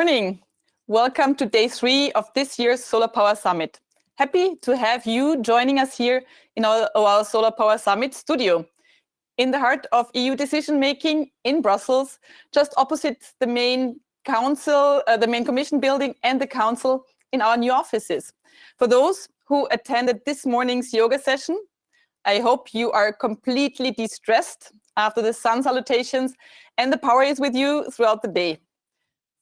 morning. Welcome to day 3 of this year's Solar Power Summit. Happy to have you joining us here in our Solar Power Summit studio, in the heart of EU decision-making in Brussels, just opposite the main council, the main commission building and the council in our new offices. For those who attended this morning's yoga session, I hope you are completely de-stressed after the sun salutations and the power is with you throughout the day.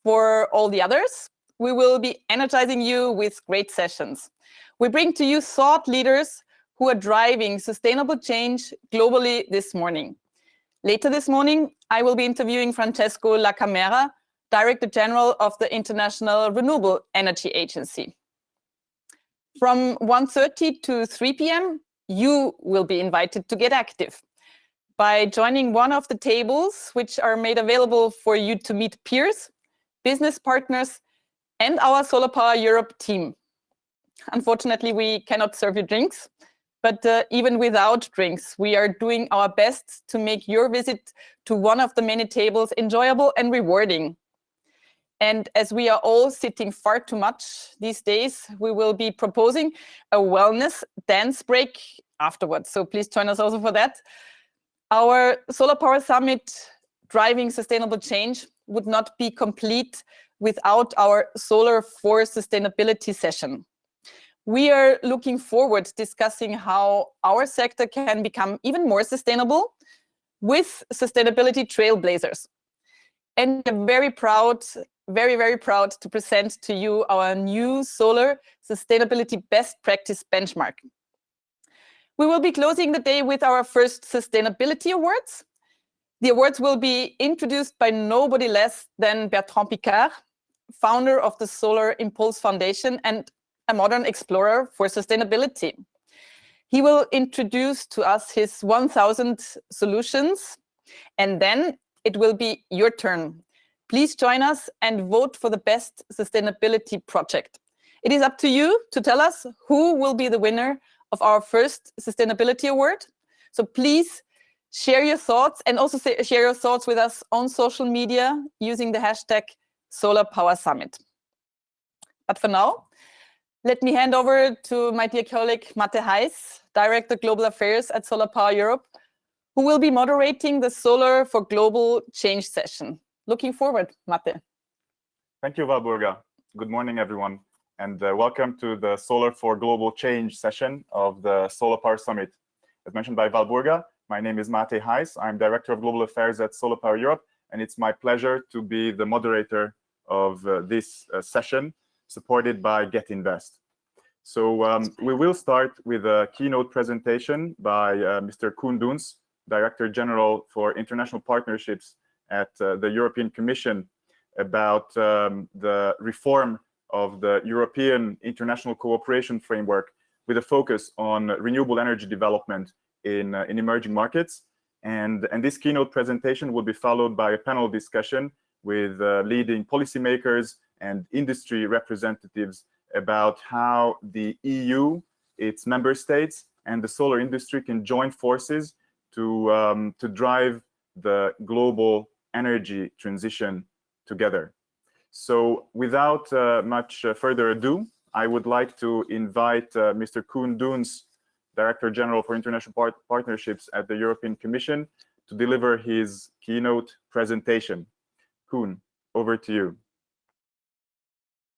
For all the others, we will be energizing you with great sessions. We bring to you thought leaders who are driving sustainable change globally this morning. Later this morning, I will be interviewing Francesco La Camera, Director General of the International Renewable Energy Agency. From 1:30 to 3 p.m., you will be invited to get active by joining one of the tables which are made available for you to meet peers, business partners, and our SolarPower Europe team. Unfortunately, we cannot serve you drinks, but even without drinks, we are doing our best to make your visit to one of the many tables enjoyable and rewarding. And as we are all sitting far too much these days, we will be proposing a wellness dance break afterwards. So please join us also for that. Our Solar Power Summit, Driving Sustainable Change, would not be complete without our Solar4 Sustainability session. We are looking forward to discussing how our sector can become even more sustainable with sustainability trailblazers. And we're very proud, very proud to present to you our new Solar Sustainability Best Practice Benchmark. We will be closing the day with our first Sustainability Awards. The awards will be introduced by nobody less than Bertrand Piccard, founder of the Solar Impulse Foundation and a modern explorer for sustainability. He will introduce to us his 1,000 solutions, and then it will be your turn. Please join us and vote for the best sustainability project. It is up to you to tell us who will be the winner of our first Sustainability Award. So please share your thoughts and also share your thoughts with us on social media using the hashtag SolarPowerSummit. But for now, let me hand over to my dear colleague Mate Heiss, Director Global Affairs at SolarPower Europe, who will be moderating the Solar4GlobalChange session. Looking forward, Mate. Thank you, Walburga. Good morning, everyone, and welcome to the Solar4GlobalChange session of the Solar Power Summit. As mentioned by Walburga, my name is Mate Heiss. I'm Director of Global Affairs at SolarPower Europe, and it's my pleasure to be the moderator of this session, supported by GET.invest. So we will start with a keynote presentation by Mr. Koen Doens, Director General for International Partnerships at the European Commission, about the reform of the European International Cooperation Framework with a focus on renewable energy development in emerging markets. And this keynote presentation will be followed by a panel discussion with leading policymakers and industry representatives about how the EU, its member states, and the solar industry can join forces to drive the global energy transition together. So without much further ado, I would like to invite Mr. Koen Doens, Director General for International Partnerships at the European Commission, to deliver his keynote presentation. Koen, over to you.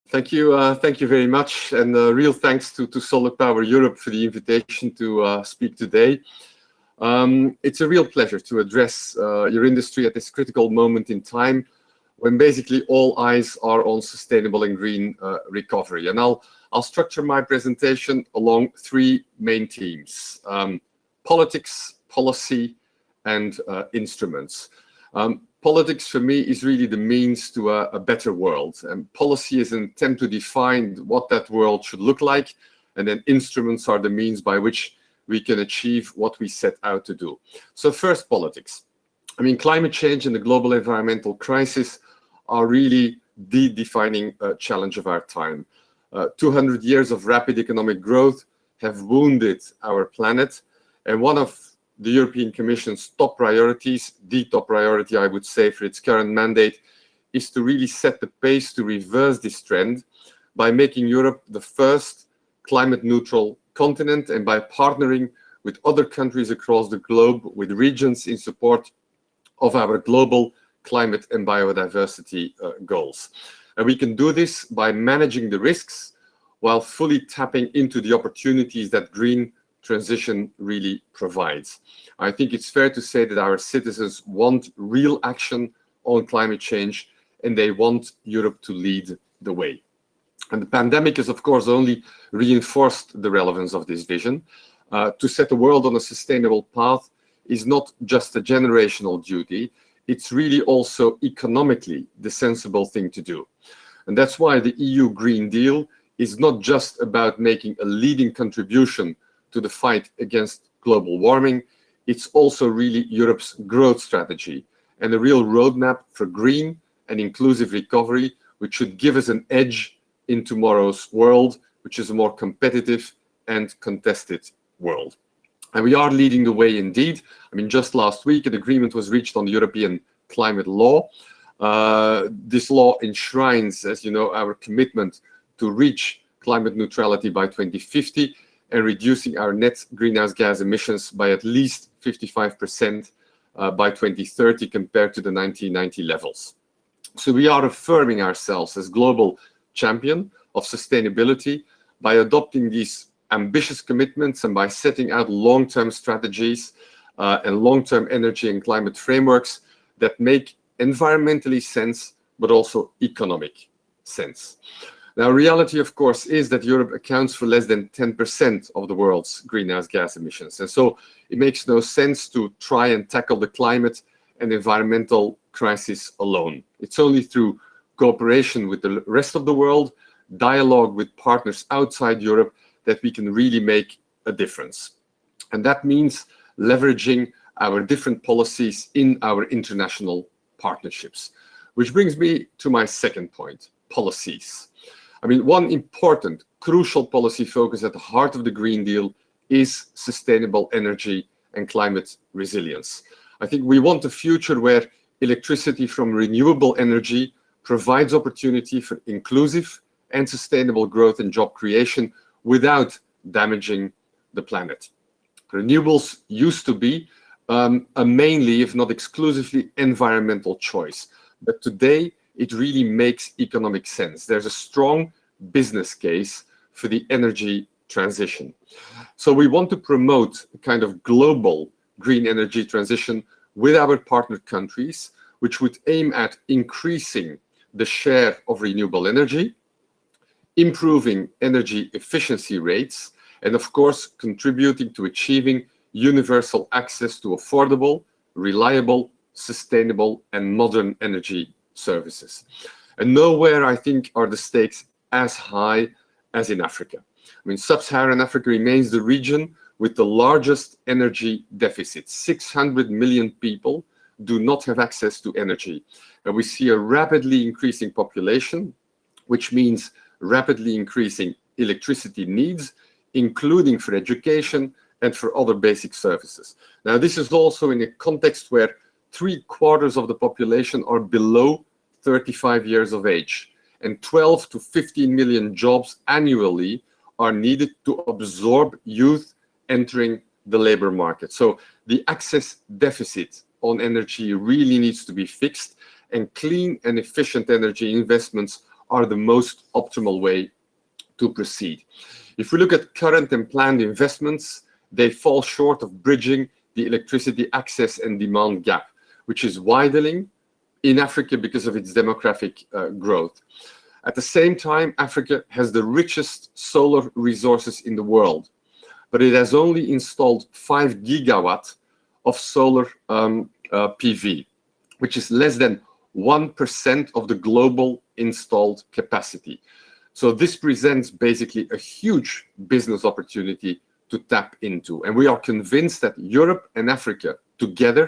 Thank you very much, and real thanks to SolarPower Europe for the invitation to speak today. It's a real pleasure to address your industry at this critical moment in time, when basically all eyes are on sustainable and green recovery. And I'll structure my presentation along 3 main themes: politics, policy, and instruments. Politics for me is really the means to a better world, and policy is an attempt to define what that world should look like, and then instruments are the means by which we can achieve what we set out to do. So first, politics. I mean, climate change and the global environmental crisis are really the defining challenge of our time. 200 years of rapid economic growth have wounded our planet, and one of the European Commission's top priorities, the top priority, I would say, for its current mandate, is to really set the pace to reverse this trend by making Europe the first climate neutral continent and by partnering with other countries across the globe, with regions in support of our global climate and biodiversity goals. And we can do this by managing the risks while fully tapping into the opportunities that green transition really provides. I think it's fair to say that our citizens want real action on climate change, and they want Europe to lead the way. And the pandemic has, of course, only reinforced the relevance of this vision. To set the world on a sustainable path is not just a generational duty, it's really also economically the sensible thing to do. And that's why the EU Green Deal is not just about making a leading contribution to the fight against global warming, it's also really Europe's growth strategy and a real roadmap for green and inclusive recovery, which should give us an edge in tomorrow's world, which is a more competitive and contested world. And we are leading the way indeed. I mean, just last week, an agreement was reached on the European climate law. This law enshrines, as you know, our commitment to reach climate neutrality by 2050 and reducing our net greenhouse gas emissions by at least 55% by 2030 compared to the 1990 levels. So we are affirming ourselves as global champion of sustainability by adopting these ambitious commitments and by setting out long-term strategies and long-term energy and climate frameworks that make environmentally sense, but also economic sense. Now, reality, of course, is that Europe accounts for less than 10% of the world's greenhouse gas emissions. And so it makes no sense to try and tackle the climate and environmental crisis alone. It's only through cooperation with the rest of the world, dialogue with partners outside Europe, that we can really make a difference. And that means leveraging our different policies in our international partnerships. Which brings me to my second point, policies. I mean, one important, crucial policy focus at the heart of the Green Deal is sustainable energy and climate resilience. I think we want a future where electricity from renewable energy provides opportunity for inclusive and sustainable growth and job creation without damaging the planet. Renewables used to be a mainly, if not exclusively, environmental choice. But today, it really makes economic sense. There's a strong business case for the energy transition. So we want to promote a kind of global green energy transition with our partner countries, which would aim at increasing the share of renewable energy, improving energy efficiency rates, and of course, contributing to achieving universal access to affordable, reliable, sustainable, and modern energy services. And nowhere, I think, are the stakes as high as in Africa. I mean, sub-Saharan Africa remains the region with the largest energy deficit. 600 million people do not have access to energy. And we see a rapidly increasing population, which means rapidly increasing electricity needs, including for education and for other basic services. Now, this is also in a context where 3/4 of the population are below 35 years of age, and 12 to 15 million jobs annually are needed to absorb youth entering the labor market. So the access deficit on energy really needs to be fixed, and clean and efficient energy investments are the most optimal way to proceed. If we look at current and planned investments, they fall short of bridging the electricity access and demand gap, which is widening in Africa because of its demographic growth. At the same time, Africa has the richest solar resources in the world, but it has only installed 5 gigawatts of solar PV, which is less than 1% of the global installed capacity. So this presents basically a huge business opportunity to tap into. And we are convinced that Europe and Africa together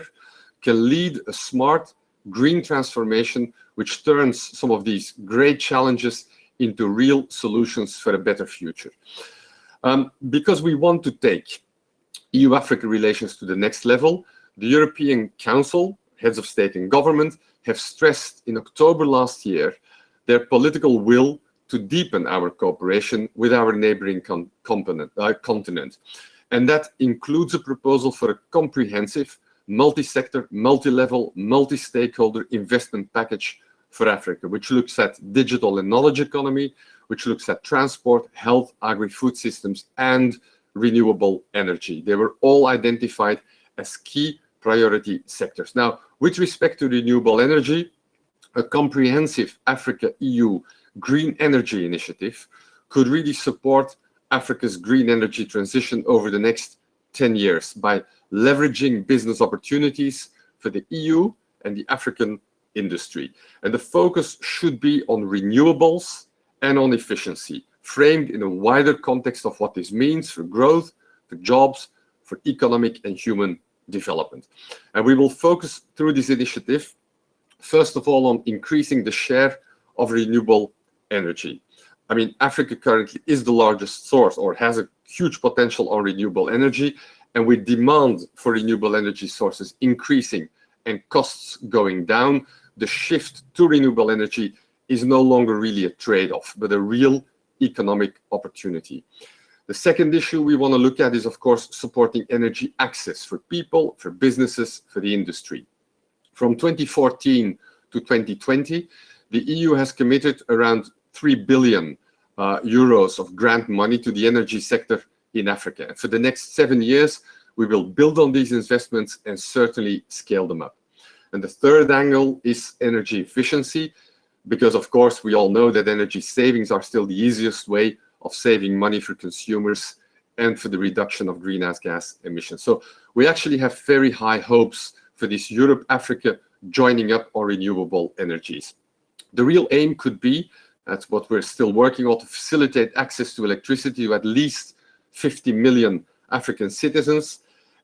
can lead a smart green transformation which turns some of these great challenges into real solutions for a better future. Because we want to take EU-Africa relations to the next level, the European Council heads of state and government, have stressed in October last year their political will to deepen our cooperation with our neighboring continent. And that includes a proposal for a comprehensive, multi-sector, multi-level, multi-stakeholder investment package for Africa, which looks at digital and knowledge economy, which looks at transport, health, agri-food systems, and renewable energy. They were all identified as key priority sectors. Now, with respect to renewable energy, a comprehensive Africa-EU green energy initiative could really support Africa's green energy transition over the next 10 years by leveraging business opportunities for the EU and the African industry. And the focus should be on renewables and on efficiency, framed in a wider context of what this means for growth, for jobs, for economic and human development. And we will focus through this initiative, first of all, on increasing the share of renewable energy. I mean, Africa currently is the largest source or has a huge potential on renewable energy, and with demand for renewable energy sources increasing and costs going down, the shift to renewable energy is no longer really a trade-off, but a real economic opportunity. The second issue we want to look at is, of course, supporting energy access for people, for businesses, for the industry. From 2014 to 2020, the EU has committed around 3 billion euros of grant money to the energy sector in Africa. For the next 7 years, we will build on these investments and certainly scale them up. And the third angle is energy efficiency, because of course we all know that energy savings are still the easiest way of saving money for consumers and for the reduction of greenhouse gas emissions. So we actually have very high hopes for this Europe-Africa joining up on renewable energies. The real aim could be, that's what we're still working on, to facilitate access to electricity to at least 50 million African citizens,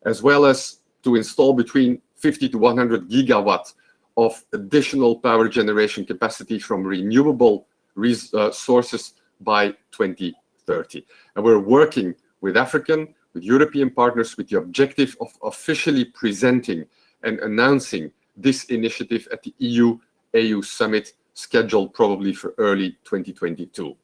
as well as to install between 50 to 100 gigawatts of additional power generation capacity from renewable sources by 2030. And we're working with African, with European partners with the objective of officially presenting and announcing this initiative at the EU-AU summit scheduled probably for early 2022.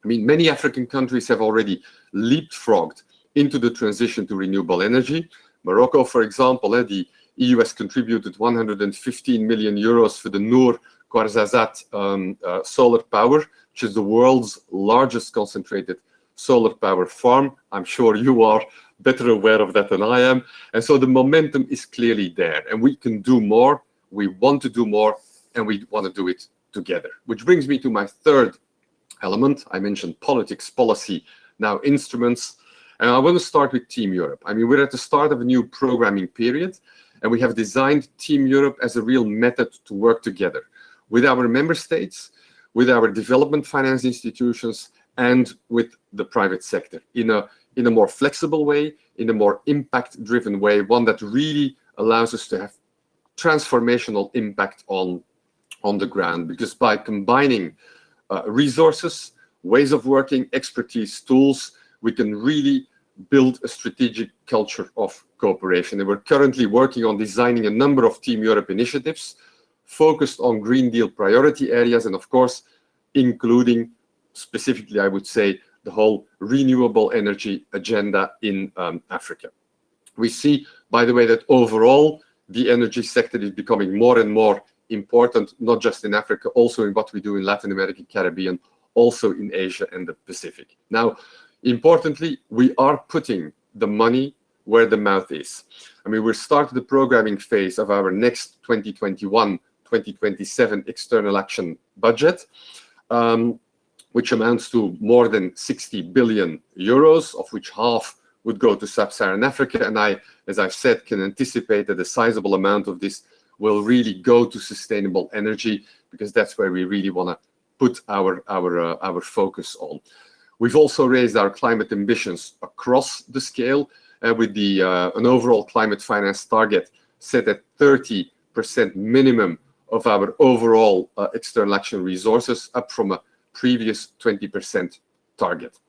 I mean, many African countries have already leapfrogged into the transition to renewable energy. Morocco, for example, the EU has contributed 115 million euros for the Noor Ouarzazate solar power, which is the world's largest concentrated solar power farm. I'm sure you are better aware of that than I am. And so the momentum is clearly there, and we can do more, we want to do more, and we want to do it together. Which brings me to my third element. I mentioned politics, policy, now instruments. And I want to start with Team Europe. I mean, we're at the start of a new programming period, and we have designed Team Europe as a real method to work together with our member states, with our development finance institutions, and with the private sector in a more flexible way, in a more impact-driven way, one that really allows us to have transformational impact on the ground. Because by combining resources, ways of working, expertise, tools, we can really build a strategic culture of cooperation. And we're currently working on designing a number of Team Europe initiatives focused on Green Deal priority areas, and of course, including specifically, I would say, the whole renewable energy agenda in Africa. We see, by the way, that overall, the energy sector is becoming more and more important, not just in Africa, also in what we do in Latin America, Caribbean, also in Asia and the Pacific. Now, importantly, we are putting the money where the mouth is. I mean, we're starting the programming phase of our next 2021-2027 external action budget, which amounts to more than 60 billion euros, of which half would go to sub-Saharan Africa. And I, as I've said, can anticipate that a sizable amount of this will really go to sustainable energy, because that's where we really want to put our focus on. We've also raised our climate ambitions across the scale with an overall climate finance target set at 30% minimum of our overall external action resources, up from a previous 20% target.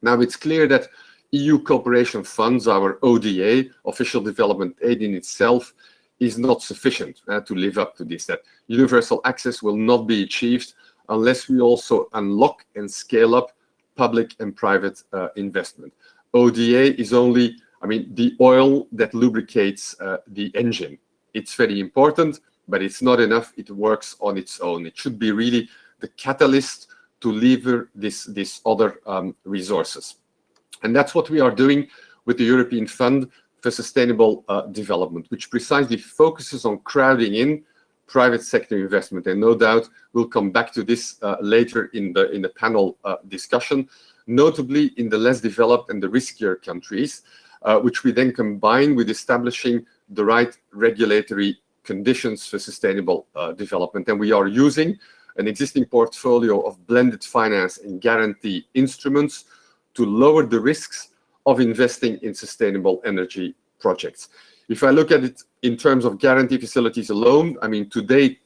Now, it's clear that EU cooperation funds, our ODA, Official Development Aid in itself, is not sufficient to live up to this. That universal access will not be achieved unless we also unlock and scale up public and private investment. ODA is only, I mean, the oil that lubricates the engine. It's very important, but it's not enough. It works on its own. It should be really the catalyst to lever these other resources. And that's what we are doing with the European Fund for Sustainable Development, which precisely focuses on crowding in private sector investment. And no doubt we'll come back to this later in the panel discussion, notably in the less developed and the riskier countries, which we then combine with establishing the right regulatory conditions for sustainable development. And we are using an existing portfolio of blended finance and guarantee instruments to lower the risks of investing in sustainable energy projects. If I look at it in terms of guarantee facilities alone, I mean, today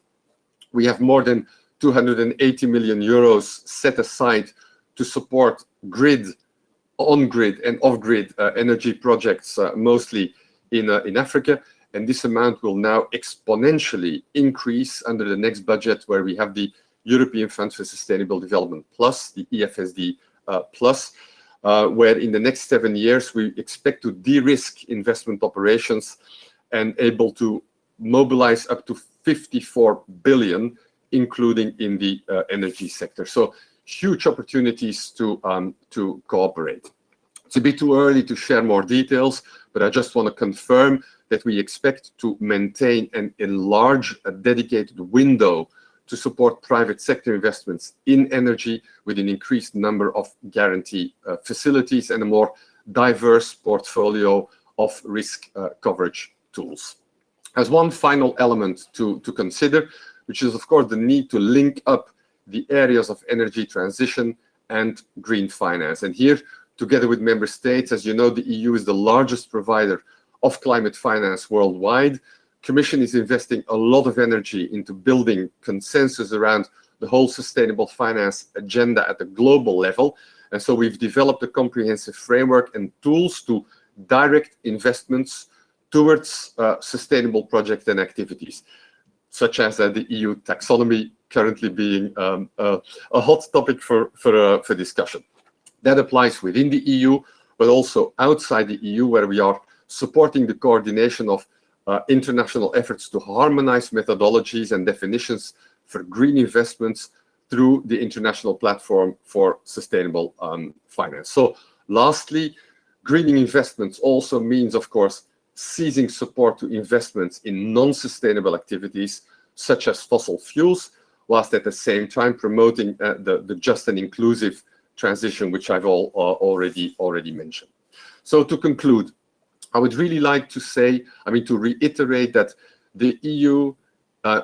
we have more than 280 million euros set aside to support grid, on-grid and off-grid energy projects, mostly in Africa. And this amount will now exponentially increase under the next budget, where we have the European Fund for Sustainable Development Plus, the EFSD Plus, where in the next 7 years we expect to de-risk investment operations and able to mobilize up to 54 billion, including in the energy sector. So huge opportunities to cooperate. It's a bit too early to share more details, but I just want to confirm that we expect to maintain and enlarge a dedicated window to support private sector investments in energy with an increased number of guarantee facilities and a more diverse portfolio of risk coverage tools. As one final element to consider, which is of course the need to link up the areas of energy transition and green finance. And here, together with member states, as you know, the EU is the largest provider of climate finance worldwide. Commission is investing a lot of energy into building consensus around the whole sustainable finance agenda at the global level. And so we've developed a comprehensive framework and tools to direct investments towards sustainable projects and activities, such as the EU taxonomy currently being a hot topic for discussion. That applies within the EU, but also outside the EU, where we are supporting the coordination of international efforts to harmonize methodologies and definitions for green investments through the International Platform for Sustainable Finance. So lastly, greening investments also means, of course, ceasing support to investments in non-sustainable activities, such as fossil fuels, whilst at the same time promoting the just and inclusive transition, which I've already mentioned. So to conclude, I would really like to say, to reiterate that the EU,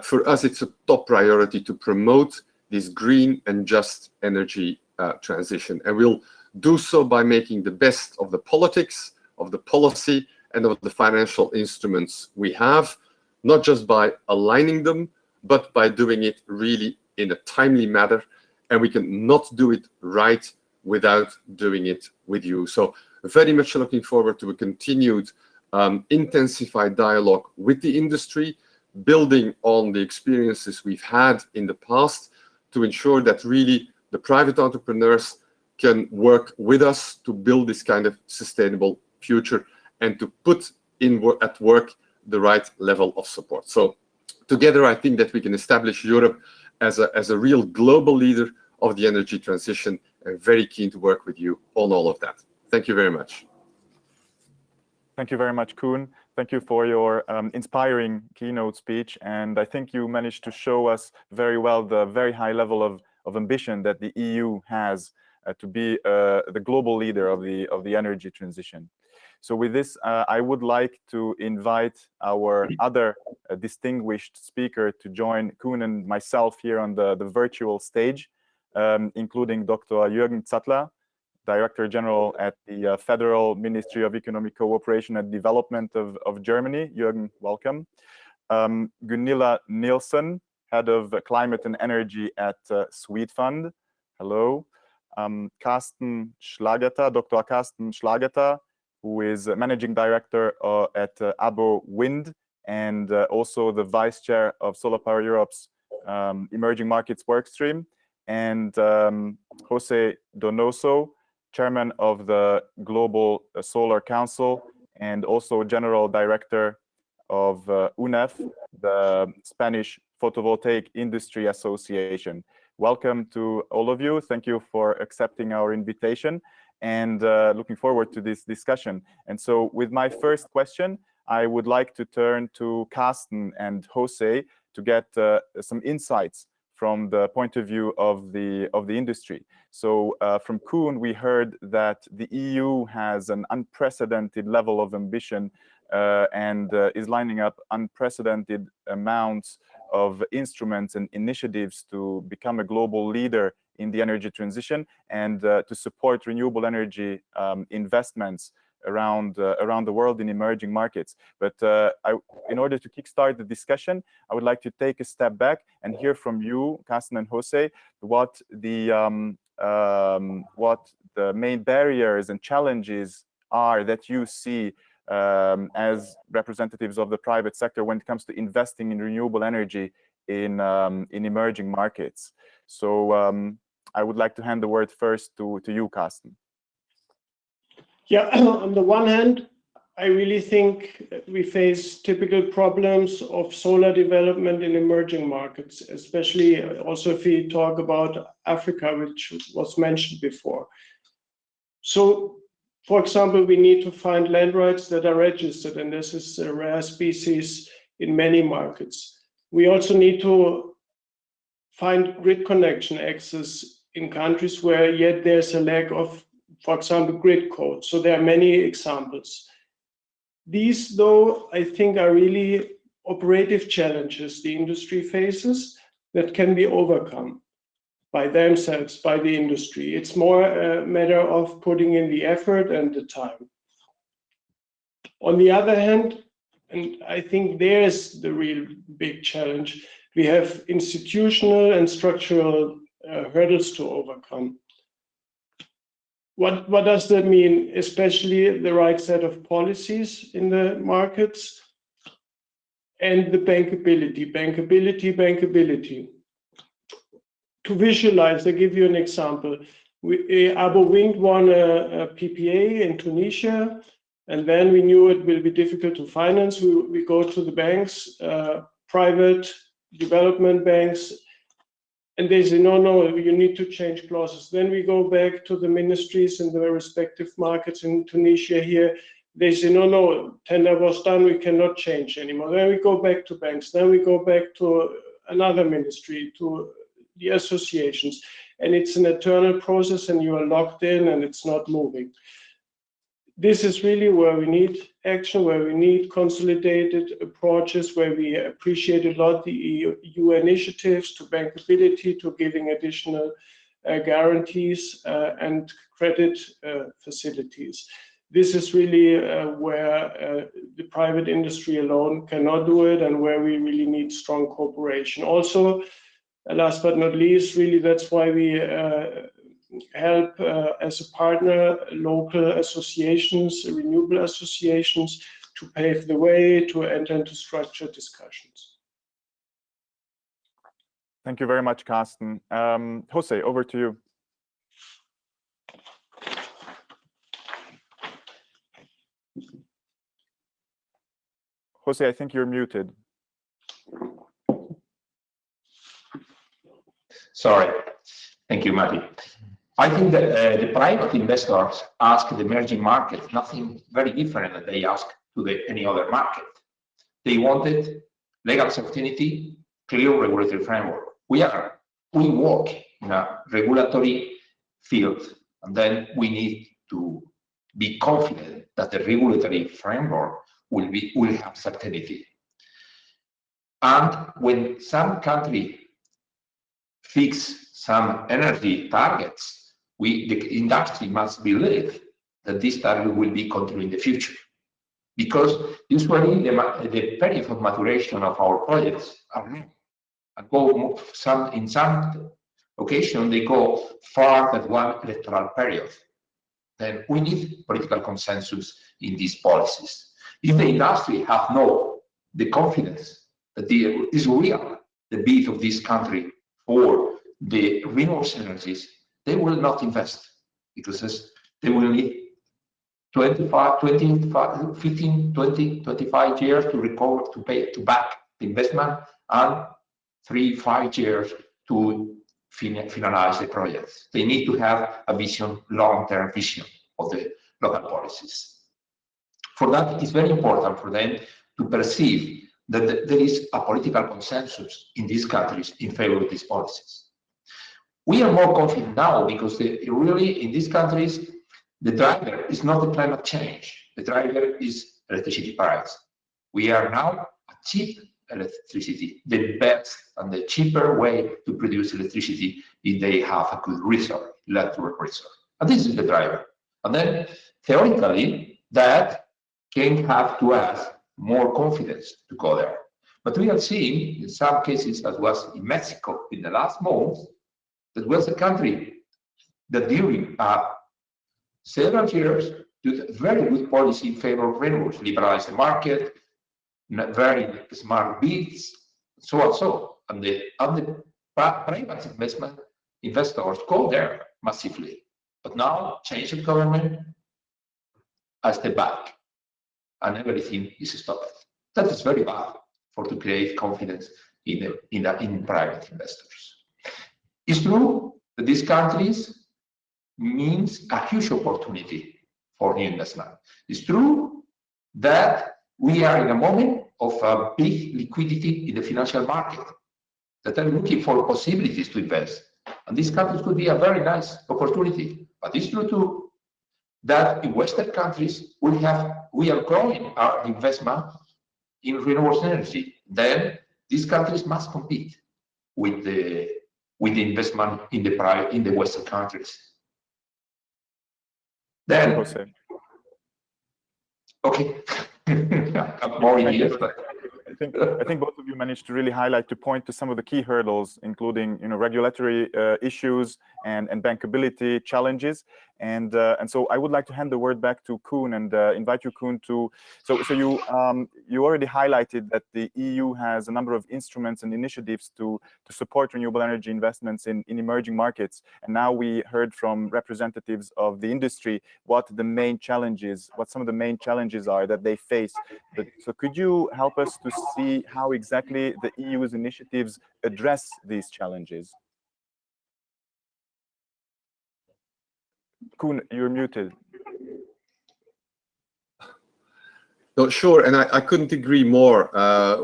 for us, it's a top priority to promote this green and just energy transition. And we'll do so by making the best of the politics, of the policy, and of the financial instruments we have, not just by aligning them, but by doing it really in a timely manner. And we can not do it right without doing it with you. So very much looking forward to a continued intensified dialogue with the industry, building on the experiences we've had in the past to ensure that really the private entrepreneurs can work with us to build this kind of sustainable future and to put at work the right level of support. So together, I think that we can establish Europe as a real global leader of the energy transition, and very keen to work with you on all of that. Thank you very much. Thank you very much, Koen. Thank you for your inspiring keynote speech. And I think you managed to show us very well the very high level of ambition that the EU has to be the global leader of the energy transition. So with this, I would like to invite our other distinguished speaker to join Koen and myself here on the virtual stage, including Dr. Jürgen Zattler, Director General at the Federal Ministry of Economic Cooperation and Development of Germany. Jürgen, welcome. Gunilla Nilsson, Head of Climate and Energy at Swede Fund. Hello. Carsten Schlageter, Dr. Carsten Schlageter, who is Managing Director at Abo Wind and also the Vice Chair of SolarPower Europe's Emerging Markets Workstream, and Jose Donoso, Chairman of the Global Solar Council, and also General Director of UNEF, the Spanish Photovoltaic Industry Association. Welcome to all of you. Thank you for accepting our invitation, and looking forward to this discussion. And so with my first question, I would like to turn to Carsten and Jose to get some insights from the point of view of the industry. So from Koen, we heard that the EU has an unprecedented level of ambition and is lining up unprecedented amounts of instruments and initiatives to become a global leader in the energy transition and to support renewable energy investments around the world in emerging markets. But in order to kickstart the discussion, I would like to take a step back and hear from you, Carsten and Jose, what the main barriers and challenges are that you see as representatives of the private sector when it comes to investing in renewable energy in emerging markets. So I would like to hand the word first to you, Carsten. Yeah, on the one hand, I really think we face typical problems of solar development in emerging markets, especially also if we talk about Africa, which was mentioned before. So, for example, we need to find land rights that are registered, and this is a rare species in many markets. We also need to find grid connection access in countries where yet there's a lack of, for example, grid code. So there are many examples. These, though, I think are really operative challenges the industry faces that can be overcome by themselves, by the industry. It's more a matter of putting in the effort and the time. On the other hand, and I think there's the real big challenge, we have institutional and structural hurdles to overcome. What does that mean? Especially the right set of policies in the markets and the bankability. To visualize, I'll give you an example. Abo Wind won a PPA in Tunisia, and then we knew it will be difficult to finance. We go to the banks, private development banks, and they say, no, you need to change clauses. Then we go back to the ministries in the respective markets in Tunisia here. They say, no, tender was done, we cannot change anymore. Then we go back to banks. Then we go back to another ministry, to the associations. And it's an eternal process, and you are locked in, and it's not moving. This is really where we need action, where we need consolidated approaches, where we appreciate a lot the EU initiatives to bankability, to giving additional guarantees and credit facilities. This is really where the private industry alone cannot do it, and where we really need strong cooperation. Also, last but not least, really that's why we help as a partner local associations, renewable associations, to pave the way to enter into structured discussions. Thank you very much, Carsten. Jose, over to you. Jose, I think you're muted. Sorry. Thank you, Matti. I think that the private investors ask the emerging market nothing very different than they ask to any other market. They wanted legal certainty, clear regulatory framework. We work in a regulatory field, and then we need to be confident that the regulatory framework will have certainty. And when some country fix some energy targets, the industry must believe that this target will be continued in the future. Because usually the period of maturation of our projects are long. In some occasion, they go far than one electoral period. Then we need political consensus in these policies. If the industry have no the confidence that is real, the bid of this country for the renewable energies, they will not invest because they will need 25 years to recover, to back the investment, and 3-5 years to finalize the projects. They need to have a vision, long-term vision of the local policies. For that, it is very important for them to perceive that there is a political consensus in these countries in favor of these policies. We are more confident now because really in these countries, the driver is not the climate change. The driver is electricity price. We are now a cheap electricity, the best and the cheaper way to produce electricity if they have a good resource, electric resource. And this is the driver. And then theoretically, that can have to us more confidence to go there. But we are seeing in some cases, as was in Mexico in the last months, that was a country that during several years did very good policy in favor of renewables, liberalize the market, very smart bids, so and so. And the private investors go there massively. But now, change of government, a step back, and everything is stopped. That is very bad to create confidence in private investors. It's true that these countries means a huge opportunity for new investment. It's true that we are in a moment of a big liquidity in the financial market that are looking for possibilities to invest. And these countries could be a very nice opportunity. But it's true too that in Western countries, we are growing our investment in renewable energy. Then these countries must compete with the investment in the Western countries. Then, okay, more ideas, but I think both of you managed to really highlight, to point to some of the key hurdles, including regulatory issues and bankability challenges. And so I would like to hand the word back to Koen and invite you, Koen, to. So you already highlighted that the EU has a number of instruments and initiatives to support renewable energy investments in emerging markets. And now we heard from representatives of the industry what some of the main challenges are that they face. So could you help us to see how exactly the EU's initiatives address these challenges? Koen, you're muted. No, sure, and I couldn't agree more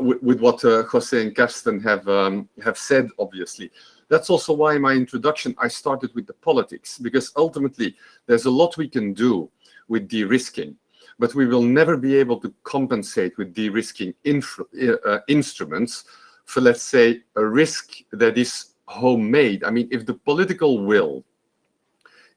with what Jose and Karsten have said, obviously. That's also why in my introduction I started with the politics, because ultimately there's a lot we can do with de-risking, but we will never be able to compensate with de-risking instruments for, let's say, a risk that is homemade. I mean, if the political will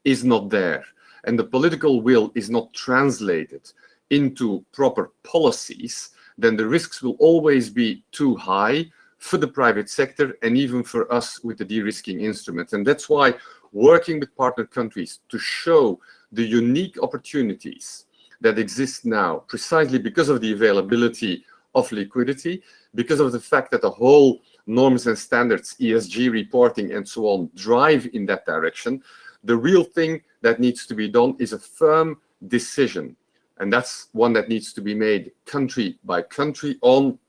is not there and the political will is not translated into proper policies, then the risks will always be too high for the private sector and even for us with the de-risking instruments. And that's why working with partner countries to show the unique opportunities that exist now, precisely because of the availability of liquidity, because of the fact that the whole norms and standards, ESG reporting and so on, drive in that direction. The real thing that needs to be done is a firm decision. And that's one that needs to be made country by country on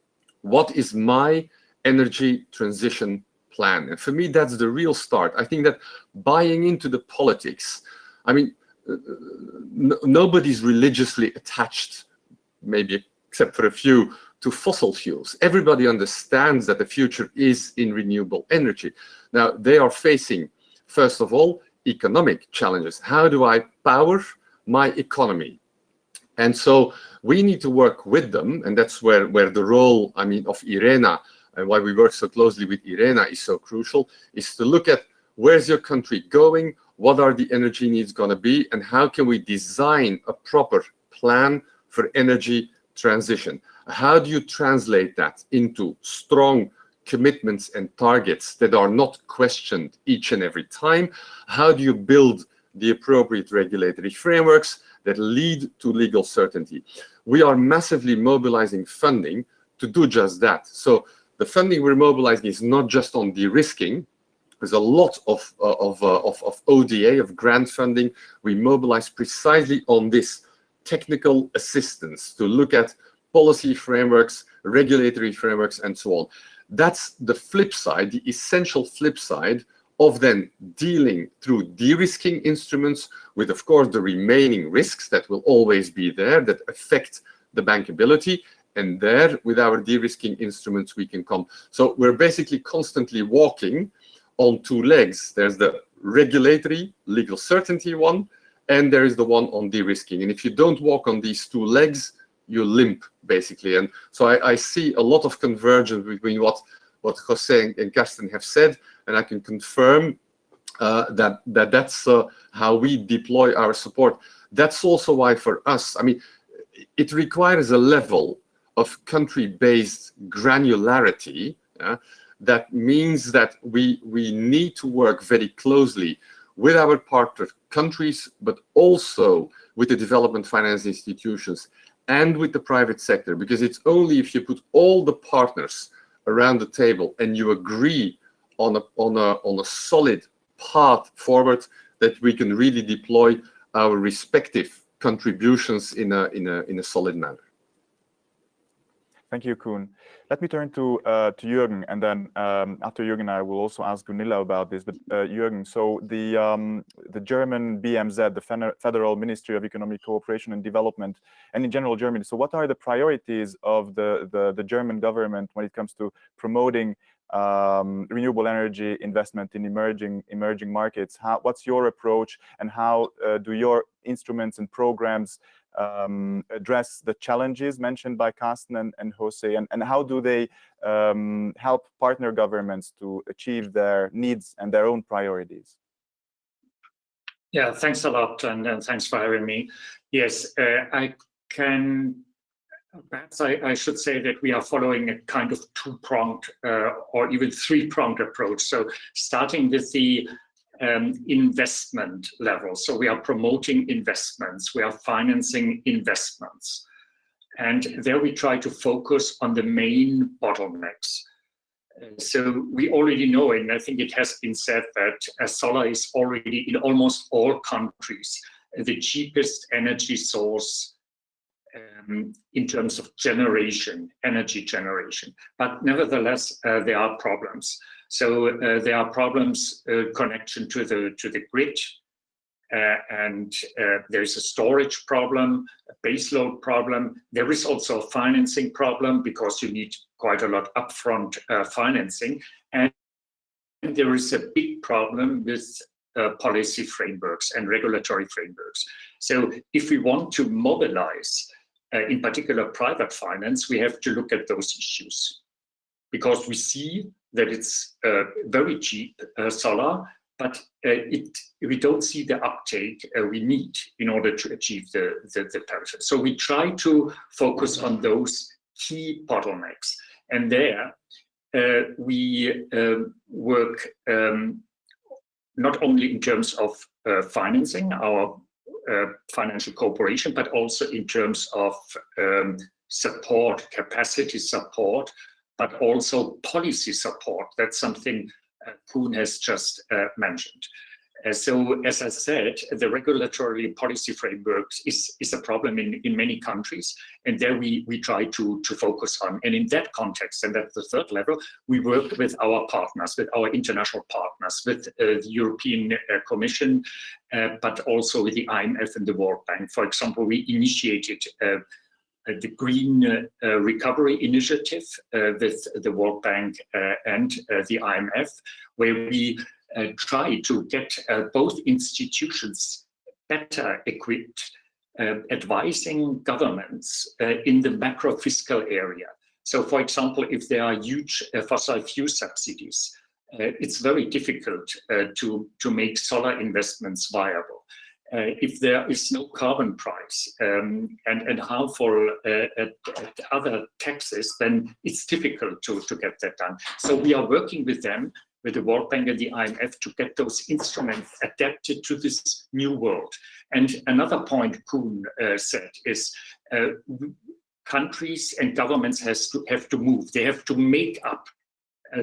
what is my energy transition plan. And for me, that's the real start. I think that buying into the politics, I mean, nobody's religiously attached, maybe except for a few, to fossil fuels. Everybody understands that the future is in renewable energy. Now, they are facing, first of all, economic challenges. How do I power my economy? And so we need to work with them, and that's where the role, I mean, of IRENA and why we work so closely with IRENA is so crucial, is to look at where's your country going, what are the energy needs going to be, and how can we design a proper plan for energy transition? How do you translate that into strong commitments and targets that are not questioned each and every time? How do you build the appropriate regulatory frameworks that lead to legal certainty? We are massively mobilizing funding to do just that. So the funding we're mobilizing is not just on de-risking. There's a lot of ODA, of grant funding. We mobilize precisely on this technical assistance to look at policy frameworks, regulatory frameworks, and so on. That's the flip side, the essential flip side of then dealing through de-risking instruments with, of course, the remaining risks that will always be there that affect the bankability. And there, with our de-risking instruments, we can come. So we're basically constantly walking on two legs. There's the regulatory, legal certainty one, and there is the one on de-risking. And if you don't walk on these two legs, you limp, basically. And so I see a lot of convergence between what Jose and Karsten have said, and I can confirm that's how we deploy our support. That's also why for us, I mean, it requires a level of country-based granularity. That means that we need to work very closely with our partner countries, but also with the development finance institutions and with the private sector, because it's only if you put all the partners around the table and you agree on a solid path forward that we can really deploy our respective contributions in a solid manner. Thank you, Koen. Let me turn to Jürgen, and then after Jürgen, I will also ask Gunilla about this. But Jürgen, so the German BMZ, the Federal Ministry of Economic Cooperation and Development, and in general Germany. So, what are the priorities of the German government when it comes to promoting renewable energy investment in emerging markets? What's your approach, and how do your instruments and programs address the challenges mentioned by Karsten and Jose, and how do they help partner governments to achieve their needs and their own priorities? Yeah, thanks a lot, and thanks for having me. Yes, perhaps I should say that we are following a kind of two-pronged or even three-pronged approach. So starting with the investment level. So we are promoting investments, we are financing investments. And there we try to focus on the main bottlenecks. So we already know, and I think it has been said, that solar is already in almost all countries the cheapest energy source in terms of energy generation. But nevertheless, there are problems. So there are problems connection to the grid, and there's a storage problem, a baseload problem. There is also a financing problem because you need quite a lot upfront financing, and there is a big problem with policy frameworks and regulatory frameworks. So if we want to mobilize, in particular private finance, we have to look at those issues, because we see that it's very cheap solar, but we don't see the uptake we need in order to achieve the target. So we try to focus on those key bottlenecks, and there we work not only in terms of financing our financial cooperation, but also in terms of support, capacity support, but also policy support. That's something Koen has just mentioned. So as I said, the regulatory policy frameworks is a problem in many countries, and there we try to focus on. And in that context, and at the third level, we work with our partners, with our international partners, with the European Commission, but also with the IMF and the World Bank. For example, we initiated the Green Recovery Initiative with the World Bank and the IMF, where we try to get both institutions better equipped, advising governments in the macro fiscal area. So, for example, if there are huge fossil fuel subsidies, it's very difficult to make solar investments viable. If there is no carbon price and harmful other taxes, then it's difficult to get that done. So we are working with them, with the World Bank and the IMF, to get those instruments adapted to this new world. And another point Koen said is countries and governments have to move. They have to make up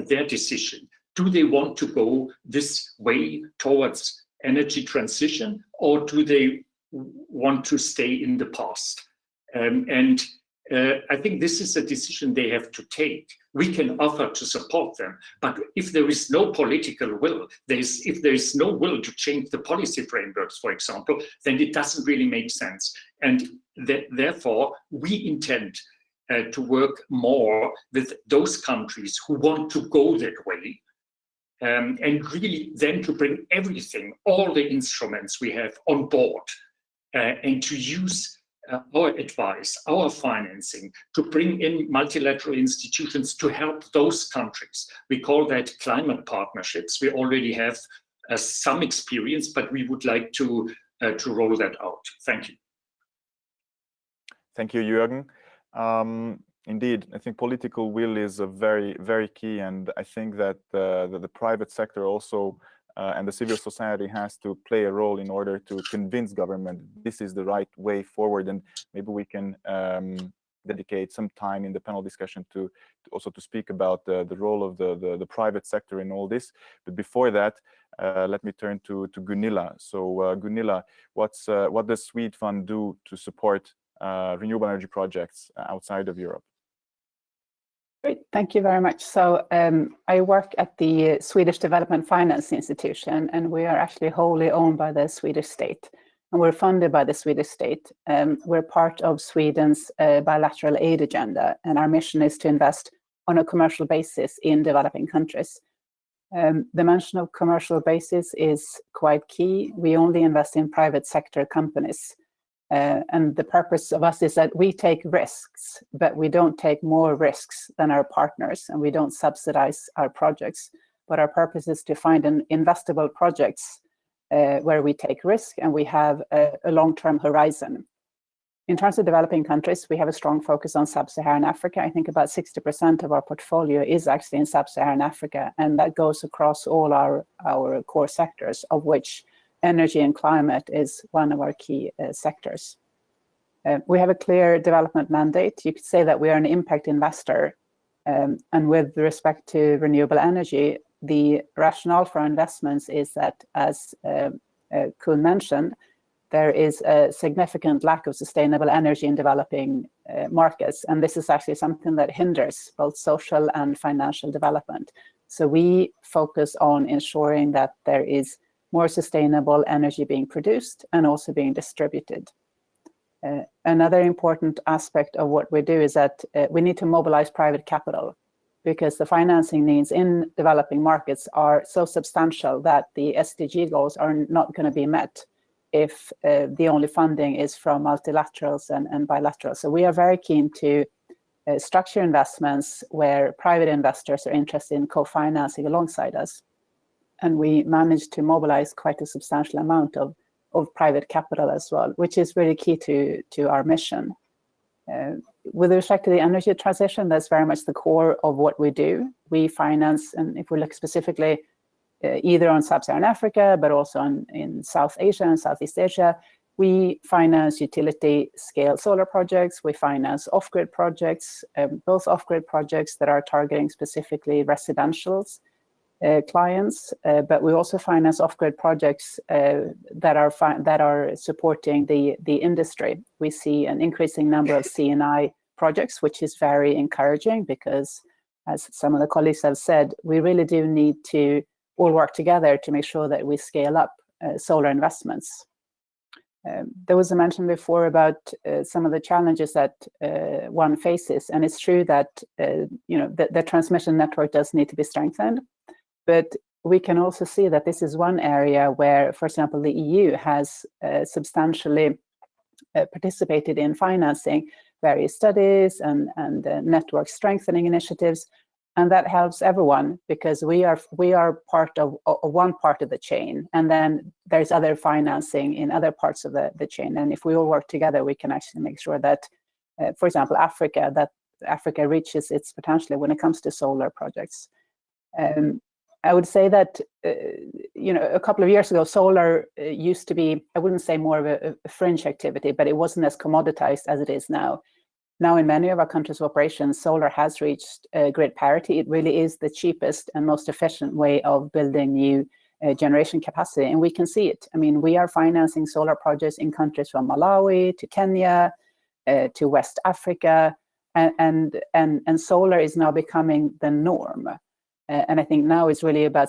their decision. Do they want to go this way towards energy transition, or do they want to stay in the past? I think this is a decision they have to take. We can offer to support them, but if there is no political will, if there is no will to change the policy frameworks, for example, then it doesn't really make sense. And therefore, we intend to work more with those countries who want to go that way, and really then to bring everything, all the instruments we have on board, and to use our advice, our financing, to bring in multilateral institutions to help those countries. We call that climate partnerships. We already have some experience, but we would like to roll that out. Thank you. Thank you, Jürgen. Indeed, I think political will is a very, very key, and I think that the private sector also and the civil society has to play a role in order to convince government this is the right way forward. And maybe we can dedicate some time in the panel discussion to also speak about the role of the private sector in all this. But before that, let me turn to Gunilla. So Gunilla, what does Swede Fund do to support renewable energy projects outside of Europe? Great, thank you very much. So I work at the Swedish Development Finance Institution, and we are actually wholly owned by the Swedish state, and we're funded by the Swedish state. We're part of Sweden's bilateral aid agenda, and our mission is to invest on a commercial basis in developing countries. The mention of commercial basis is quite key. We only invest in private sector companies. And the purpose of us is that we take risks, but we don't take more risks than our partners, and we don't subsidize our projects. But our purpose is to find investable projects where we take risk and we have a long-term horizon. In terms of developing countries, we have a strong focus on sub-Saharan Africa. I think about 60% of our portfolio is actually in sub-Saharan Africa, and that goes across all our core sectors, of which energy and climate is one of our key sectors. We have a clear development mandate. You could say that we are an impact investor. And with respect to renewable energy, the rationale for our investments is that, as Kuhn mentioned, there is a significant lack of sustainable energy in developing markets. And this is actually something that hinders both social and financial development. So we focus on ensuring that there is more sustainable energy being produced and also being distributed. Another important aspect of what we do is that we need to mobilize private capital, because the financing needs in developing markets are so substantial that the SDG goals are not going to be met if the only funding is from multilaterals and bilaterals. So we are very keen to structure investments where private investors are interested in co-financing alongside us. And we managed to mobilize quite a substantial amount of private capital as well, which is really key to our mission. With respect to the energy transition, that's very much the core of what we do. We finance, and if we look specifically either on sub-Saharan Africa, but also in South Asia and Southeast Asia, we finance utility-scale solar projects. We finance off-grid projects, both off-grid projects that are targeting specifically residentials, clients, but we also finance off-grid projects that are supporting the industry. We see an increasing number of C&I projects, which is very encouraging because, as some of the colleagues have said, we really do need to all work together to make sure that we scale up solar investments. There was a mention before about some of the challenges that one faces, and it's true that the transmission network does need to be strengthened. But we can also see that this is one area where, for example, the EU has substantially participated in financing various studies and network strengthening initiatives. And that helps everyone because we are part of one part of the chain. And then there's other financing in other parts of the chain. And if we all work together, we can actually make sure that, for example, Africa reaches its potential when it comes to solar projects. I would say that, a couple of years ago, solar used to be, I wouldn't say more of a fringe activity, but it wasn't as commoditized as it is now. now in many of our countries of operation, solar has reached grid parity. It really is the cheapest and most efficient way of building new generation capacity, and we can see it. I mean, we are financing solar projects in countries from Malawi to Kenya to West Africa, and solar is now becoming the norm. And I think now it's really about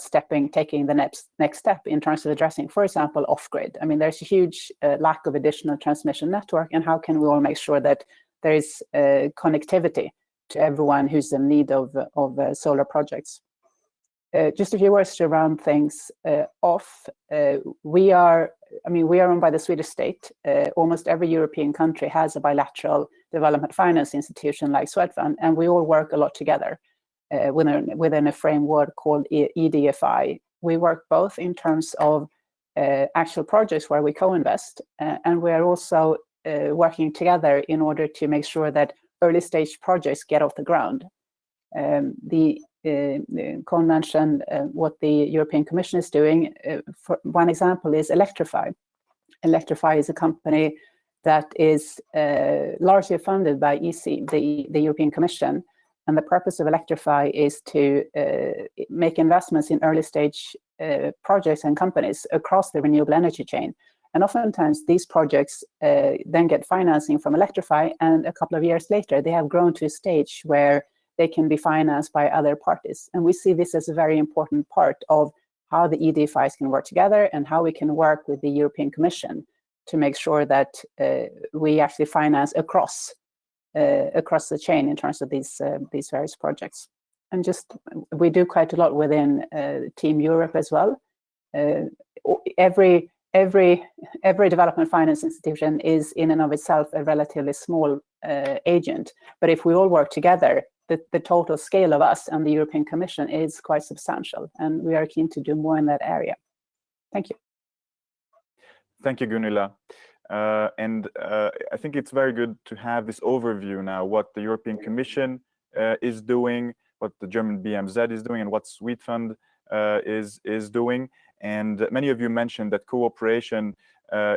taking the next step in terms of addressing, for example, off-grid. I mean, there's a huge lack of additional transmission network, and how can we all make sure that there is connectivity to everyone who's in need of solar projects? Just a few words to round things off. We are owned by the Swedish state. Almost every European country has a bilateral development finance institution like Swede, and we all work a lot together within a framework called EDFI. We work both in terms of actual projects where we co-invest, and we are also working together in order to make sure that early stage projects get off the ground. Colin mentioned what the European Commission is doing. For one example is Electrify. Electrify is a company that is largely funded by EC, the European Commission. And the purpose of Electrify is to make investments in early stage projects and companies across the renewable energy chain. And oftentimes these projects then get financing from Electrify, and a couple of years later, they have grown to a stage where they can be financed by other parties. And we see this as a very important part of how the EDFIs can work together and how we can work with the European Commission to make sure that we actually finance across the chain in terms of these various projects. And just, we do quite a lot within Team Europe as well. Every development finance institution is in and of itself a relatively small agent, but if we all work together, the total scale of us and the European Commission is quite substantial, and we are keen to do more in that area. Thank you. Thank you, Gunilla. And I think it's very good to have this overview now, what the European Commission is doing, what the German BMZ is doing, and what Swede Fund is doing. And many of you mentioned that cooperation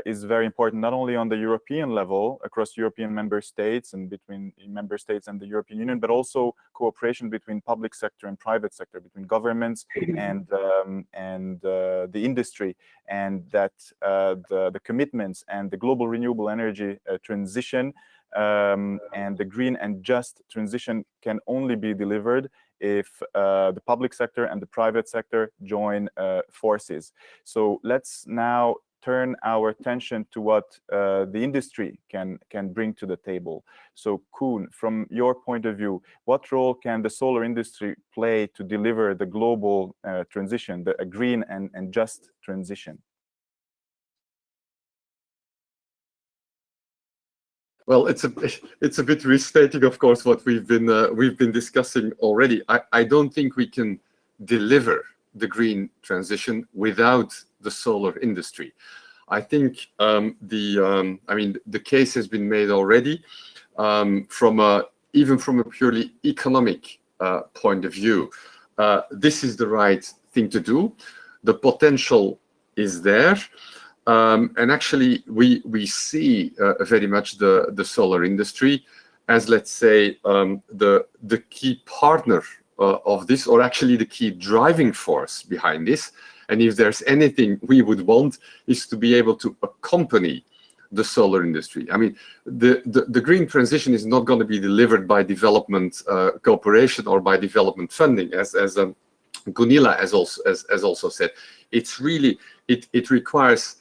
is very important, not only on the European level, across European member states and between member states and the European Union, but also cooperation between public sector and private sector, between governments and the industry, and that the commitments and the global renewable energy transition and the green and just transition can only be delivered if the public sector and the private sector join forces. So let's now turn our attention to what the industry can bring to the table. So Koen, from your point of view, what role can the solar industry play to deliver the global transition, a green and just transition? Well, it's a bit restating, of course, what we've been discussing already. I don't think we can deliver the green transition without the solar industry. I think the case has been made already even from a purely economic point of view. This is the right thing to do. The potential is there. And actually, we see very much the solar industry as, let's say, the key partner of this, or actually the key driving force behind this. And if there's anything we would want, is to be able to accompany the solar industry. I mean, the green transition is not going to be delivered by development cooperation or by development funding, as Gunilla has also said. It's really, it requires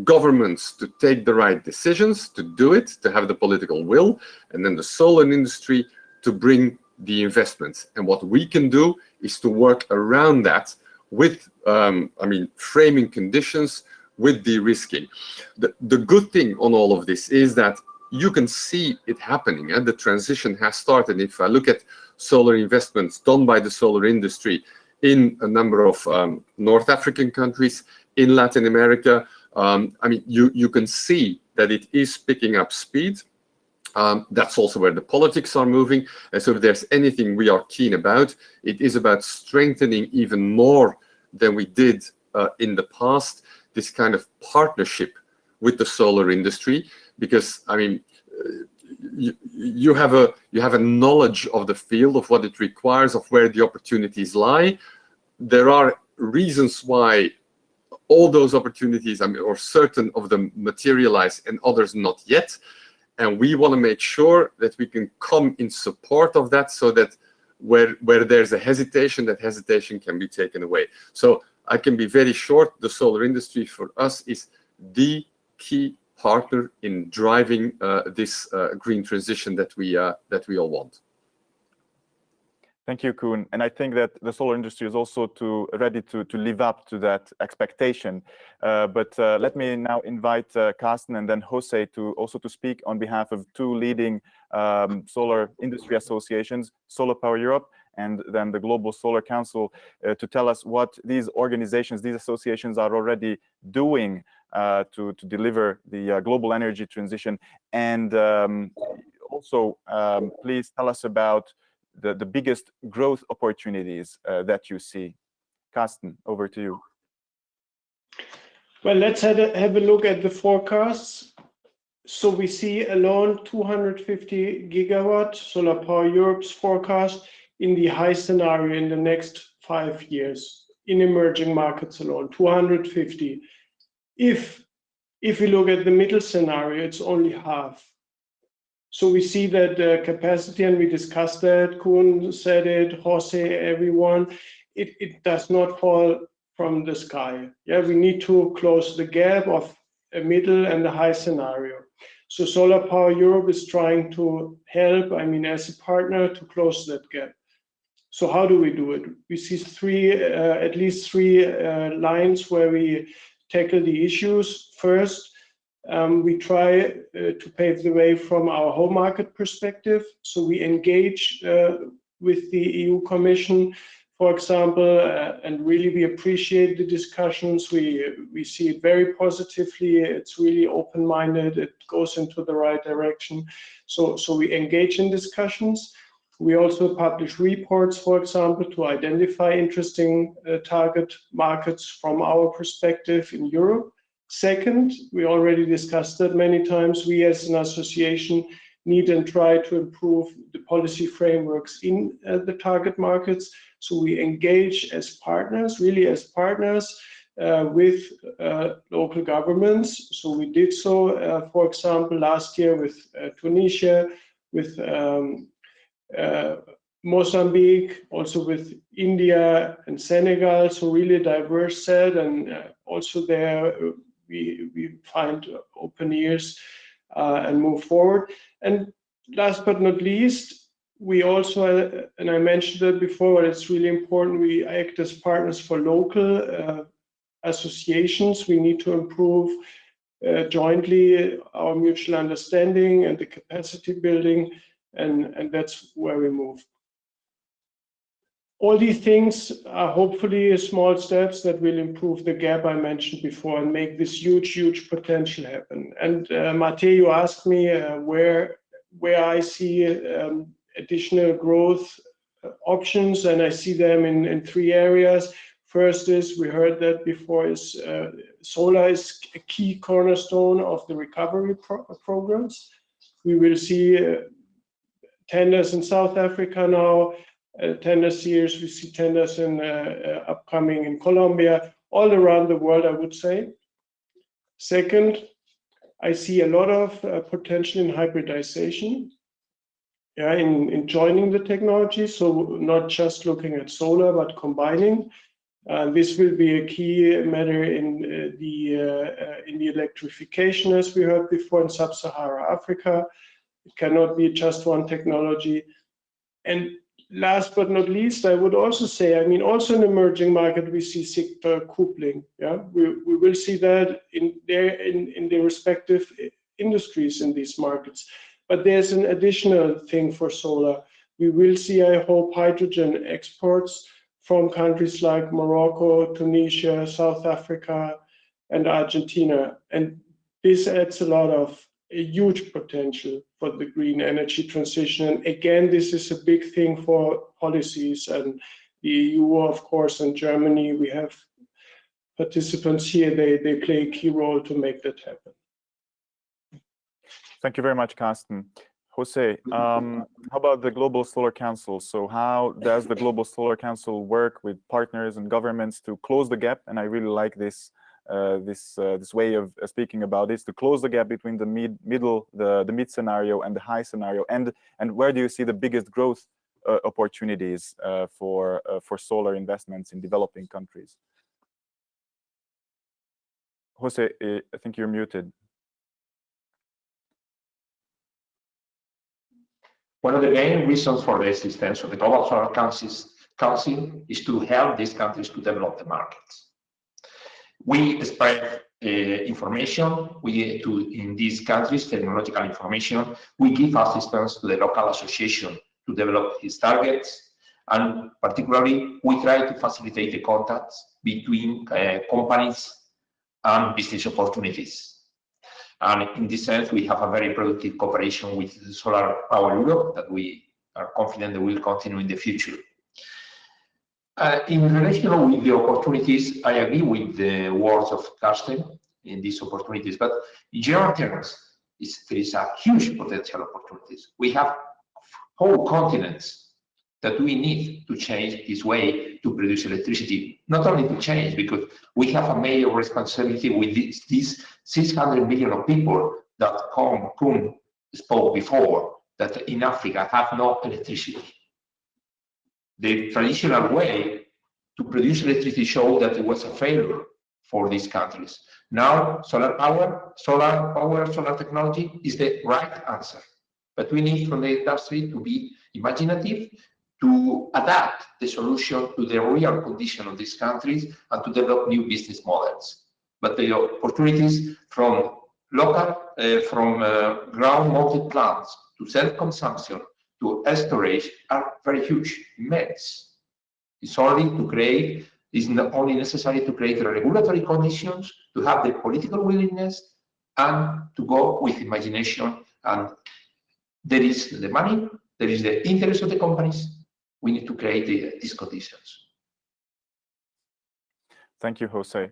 governments to take the right decisions, to do it, to have the political will, and then the solar industry to bring the investments. And what we can do is to work around that with, framing conditions, with de-risking. The good thing on all of this is that you can see it happening, and the transition has started. If I look at solar investments done by the solar industry in a number of North African countries, in Latin America, you can see that it is picking up speed. That's also where the politics are moving. And so if there's anything we are keen about, it is about strengthening even more than we did in the past, this kind of partnership with the solar industry. Because, you have a knowledge of the field, of what it requires, of where the opportunities lie. There are reasons why all those opportunities, or certain of them, materialize and others not yet. And we want to make sure that we can come in support of that, so that where there's a hesitation, that hesitation can be taken away. So I can be very short. The solar industry for us is the key partner in driving this green transition that we all want. Thank you, Koen. And I think that the solar industry is also ready to live up to that expectation. But let me now invite Carsten and then Jose to speak on behalf of two leading solar industry associations, SolarPower Europe and then the Global Solar Council, to tell us what these organizations, these associations are already doing to deliver the global energy transition. And also, please tell us about the biggest growth opportunities that you see. Carsten, over to you. Well, let's have a look at the forecasts. So we see alone 250 gigawatt, SolarPower Europe's forecast, in the high scenario in the next 5 years, in emerging markets alone, 250. If we look at the middle scenario, it's only half. So we see that the capacity, and we discussed that, Koen said it, Jose, everyone, it does not fall from the sky. Yeah, we need to close the gap of a middle and a high scenario. So SolarPower Europe is trying to help, as a partner, to close that gap. So how do we do it? We see at least three lines where we tackle the issues. First, we try to pave the way from our home market perspective. So we engage with the EU Commission, for example, and really we appreciate the discussions. We see it very positively. It's really open-minded. It goes into the right direction. So we engage in discussions. We also publish reports, for example, to identify interesting target markets from our perspective in Europe. Second, we already discussed that many times, we as an association need and try to improve the policy frameworks in the target markets. So we engage as partners, really as partners with local governments. So we did so, for example, last year with Tunisia, with Mozambique, also with India and Senegal. So really a diverse set, and also there we find open ears and move forward. And last but not least, we also, and I mentioned that before, but it's really important, we act as partners for local associations. We need to improve jointly our mutual understanding and the capacity building, and that's where we move. All these things are hopefully small steps that will improve the gap I mentioned before and make this huge, huge potential happen. And Mate, you asked me where I see additional growth options, and I see them in three areas. First is, we heard that before, is solar is a key cornerstone of the recovery programs. We will see tenders in South Africa now, tender series, we see tenders in upcoming in Colombia, all around the world, I would say. Second, I see a lot of potential in hybridization, in joining the technology. So not just looking at solar, but combining. This will be a key matter in the electrification, as we heard before, in sub-Saharan Africa. It cannot be just one technology. And last but not least, I would also say, also in emerging market, we see sector coupling. We will see that in the respective industries in these markets. But there's an additional thing for solar. We will see, I hope, hydrogen exports from countries like Morocco, Tunisia, South Africa, and Argentina. And this adds a huge potential for the green energy transition. And again, this is a big thing for policies, and the EU, of course, and Germany, we have participants here, they play a key role to make that happen. Thank you very much, Carsten. Jose, how about the Global Solar Council? So how does the Global Solar Council work with partners and governments to close the gap? And I really like this this way of speaking about this, to close the gap between the mid scenario and the high scenario. And where do you see the biggest growth opportunities for solar investments in developing countries? Jose, I think you're muted. One of the main reasons for the existence of the Global Solar Council is to help these countries to develop the markets. We spread information in these countries, technological information. We give assistance to the local association to develop its targets. And particularly, we try to facilitate the contacts between companies and business opportunities. And in this sense, we have a very productive cooperation with SolarPower Europe that we are confident that will continue in the future. In relation with the opportunities, I agree with the words of Carsten in these opportunities, but in general terms, there is a huge potential opportunities. We have whole continents that we need to change this way to produce electricity, not only to change, because we have a major responsibility with these 600 million of people that Koen spoke before, that in Africa have no electricity. The traditional way to produce electricity showed that it was a failure for these countries. Now, solar technology is the right answer. But we need from the industry to be imaginative, to adapt the solution to the real condition of these countries and to develop new business models. But the opportunities from local, ground mounted plants to self-consumption to storage are very huge, immense. It's not only necessary to create the regulatory conditions, to have the political willingness, and to go with imagination. And there is the money, there is the interest of the companies. We need to create these conditions. Thank you, Jose.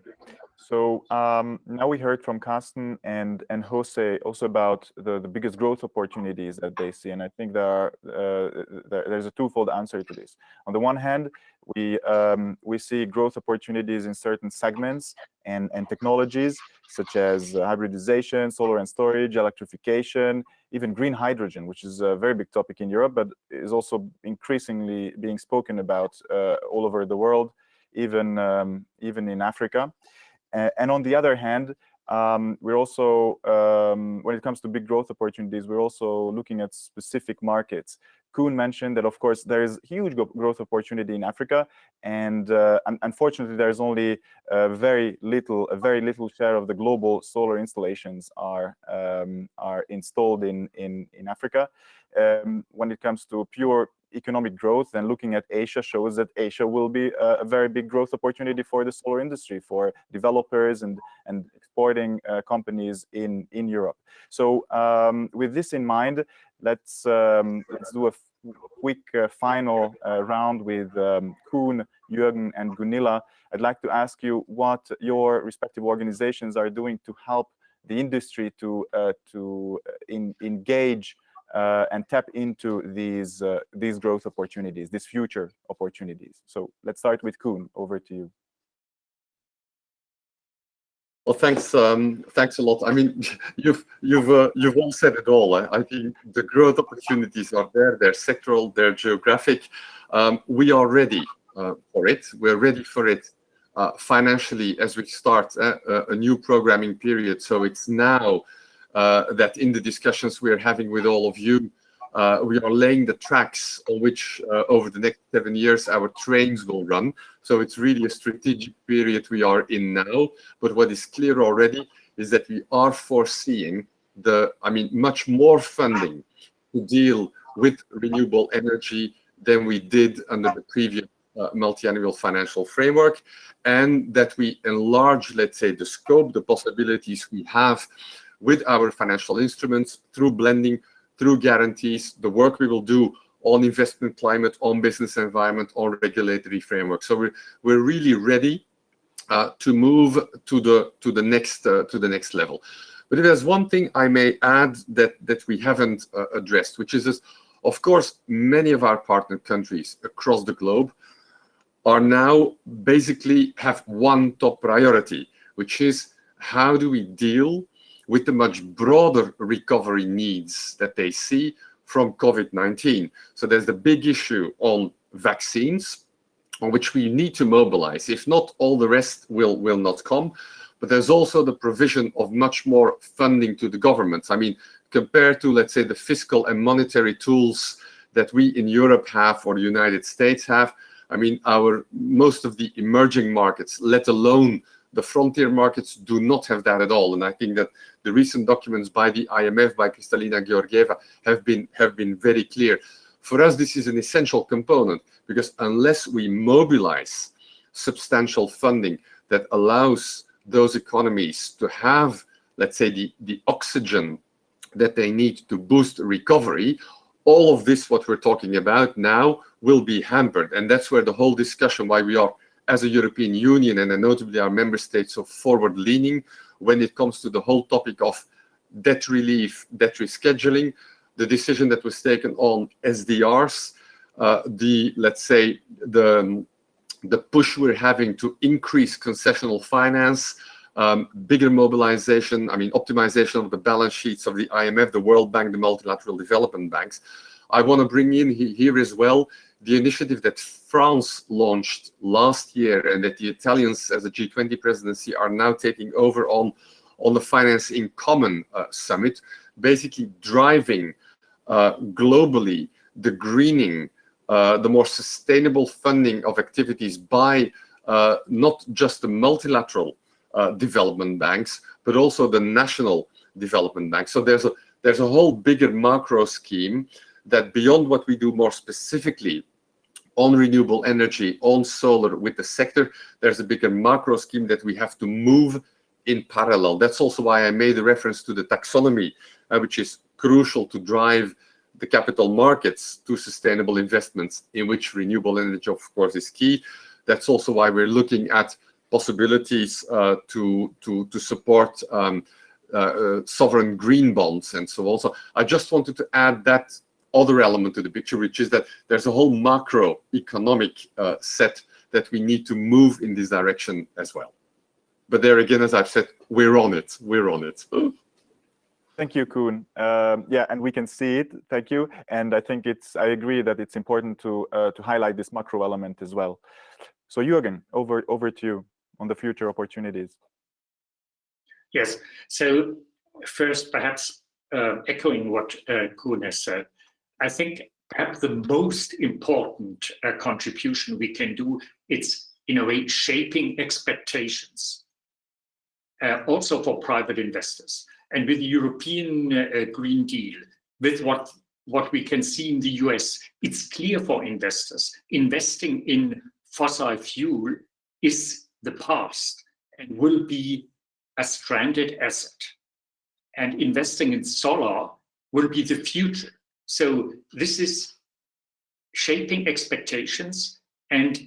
So now we heard from Carsten and Jose also about the biggest growth opportunities that they see, and I think there's a twofold answer to this. On the one hand, we see growth opportunities in certain segments and technologies such as hybridization, solar and storage, electrification, even green hydrogen, which is a very big topic in Europe, but is also increasingly being spoken about all over the world, even in Africa. And on the other hand, we're also, when it comes to big growth opportunities, we're also looking at specific markets. Koen mentioned that, of course, there is huge growth opportunity in Africa, and unfortunately, there's only a very little share of the global solar installations are installed in Africa. When it comes to pure economic growth, and looking at Asia shows that Asia will be a very big growth opportunity for the solar industry, for developers and exporting companies in Europe. So with this in mind, let's do a quick final round with Koen, Jürgen, and Gunilla. I'd like to ask you what your respective organizations are doing to help the industry to engage and tap into these growth opportunities, these future opportunities. So let's start with Koen. Over to you. Well, thanks a lot. I mean, you've all said it all. I think the growth opportunities are there. They're sectoral, they're geographic. We are ready for it. We're ready for it financially as we start a new programming period. So it's now that in the discussions we're having with all of you, we are laying the tracks on which over the next 7 years our trains will run. So it's really a strategic period we are in now. But what is clear already is that we are foreseeing much more funding to deal with renewable energy than we did under the previous multi-annual financial framework, and that we enlarge, let's say, the scope, the possibilities we have with our financial instruments through blending, through guarantees, the work we will do on investment climate, on business environment, on regulatory framework. So we're really ready to move to the next level. But if there's one thing I may add that we haven't addressed, which is this, of course, many of our partner countries across the globe are now basically have one top priority, which is how do we deal with the much broader recovery needs that they see from COVID-19. So there's the big issue on vaccines, on which we need to mobilize. If not, all the rest will not come. But there's also the provision of much more funding to the governments. I mean, compared to, let's say, the fiscal and monetary tools that we in Europe have or the United States have, I mean, most of the emerging markets, let alone the frontier markets, do not have that at all. And I think that the recent documents by the IMF, by Kristalina Georgieva, have been very clear. For us, this is an essential component, because unless we mobilize substantial funding that allows those economies to have, let's say, the oxygen that they need to boost recovery, all of this, what we're talking about now, will be hampered. And that's where the whole discussion, why we are, as a European Union, and notably our member states, so forward-leaning when it comes to the whole topic of debt relief, debt rescheduling, the decision that was taken on SDRs, let's say, the push we're having to increase concessional finance, bigger mobilization, I mean, optimization of the balance sheets of the IMF, the World Bank, the multilateral development banks. I want to bring in here as well the initiative that France launched last year and that the Italians, as a G20 presidency, are now taking over on the Finance in Common summit, basically driving globally the greening, the more sustainable funding of activities by not just the multilateral development banks, but also the national development banks. So there's a whole bigger macro scheme that, beyond what we do more specifically on renewable energy, on solar with the sector, there's a bigger macro scheme that we have to move in parallel. That's also why I made a reference to the taxonomy, which is crucial to drive the capital markets to sustainable investments, in which renewable energy, of course, is key. That's also why we're looking at possibilities to support sovereign green bonds and so on. So I just wanted to add that other element to the picture, which is that there's a whole macroeconomic set that we need to move in this direction as well. But there again, as I've said, we're on it. We're on it. Thank you, Koen. Yeah, and we can see it. Thank you. And I think I agree that it's important to highlight this macro element as well. So Jürgen, over to you on the future opportunities. Yes. So first, perhaps echoing what Koen has said, I think perhaps the most important contribution we can do, it's in a way shaping expectations, also for private investors. And with the European Green Deal, with what we can see in the US, it's clear for investors, investing in fossil fuel is the past and will be a stranded asset. And investing in solar will be the future. So this is shaping expectations and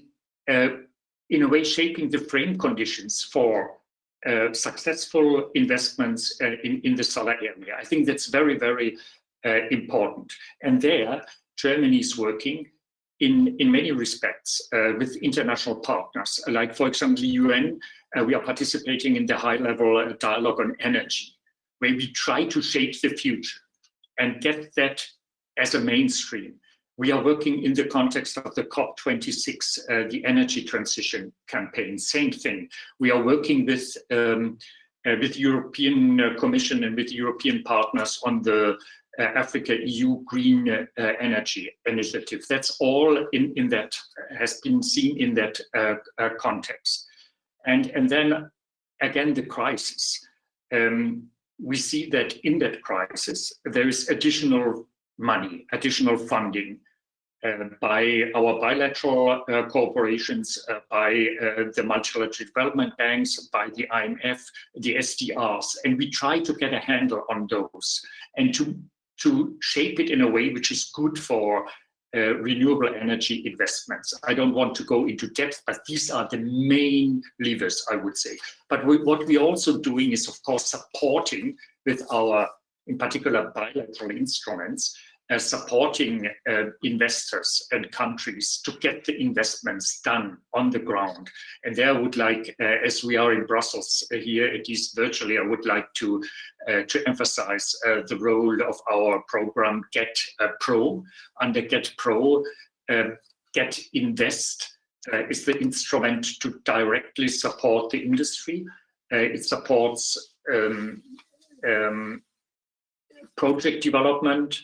in a way shaping the frame conditions for successful investments in the solar area. I think that's very, very important. And there, Germany is working in many respects with international partners, like, for example, the UN. We are participating in the high-level dialogue on energy, where we try to shape the future and get that as a mainstream. We are working in the context of the COP26, the energy transition campaign. Same thing. We are working with European Commission and with European partners on the Africa-EU Green Energy Initiative. That's all in that, has been seen in that context. And then again, the crisis. We see that in that crisis, there is additional money, additional funding by our bilateral corporations, by the multilateral development banks, by the IMF, the SDRs, and we try to get a handle on those and to shape it in a way which is good for renewable energy investments. I don't want to go into depth, but these are the main levers, I would say. But what we're also doing is, of course, supporting with our, in particular, bilateral instruments, supporting investors and countries to get the investments done on the ground. And there I would like, as we are in Brussels here, it is virtually, I would like to emphasize the role of our program GET Pro. Under GET Pro, GET.invest is the instrument to directly support the industry. It supports project development,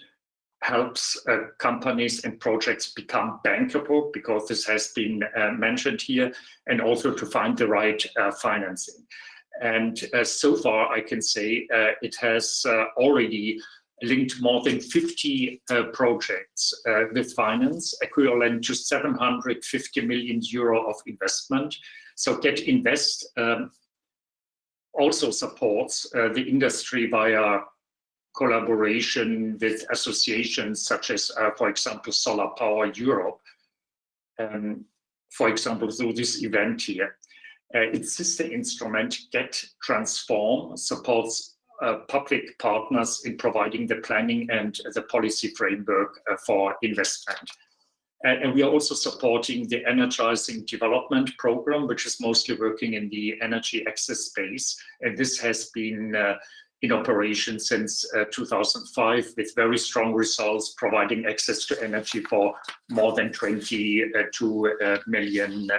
helps companies and projects become bankable, because this has been mentioned here, and also to find the right financing. And so far, I can say it has already linked more than 50 projects with finance, equivalent to 750 million euro of investment. So GET.invest also supports the industry via collaboration with associations such as, for example, SolarPower Europe, for example, through this event here. Its sister instrument, GET Transform, supports public partners in providing the planning and the policy framework for investment. And we are also supporting the Energizing Development Program, which is mostly working in the energy access space. And this has been in operation since 2005, with very strong results, providing access to energy for more than 22 million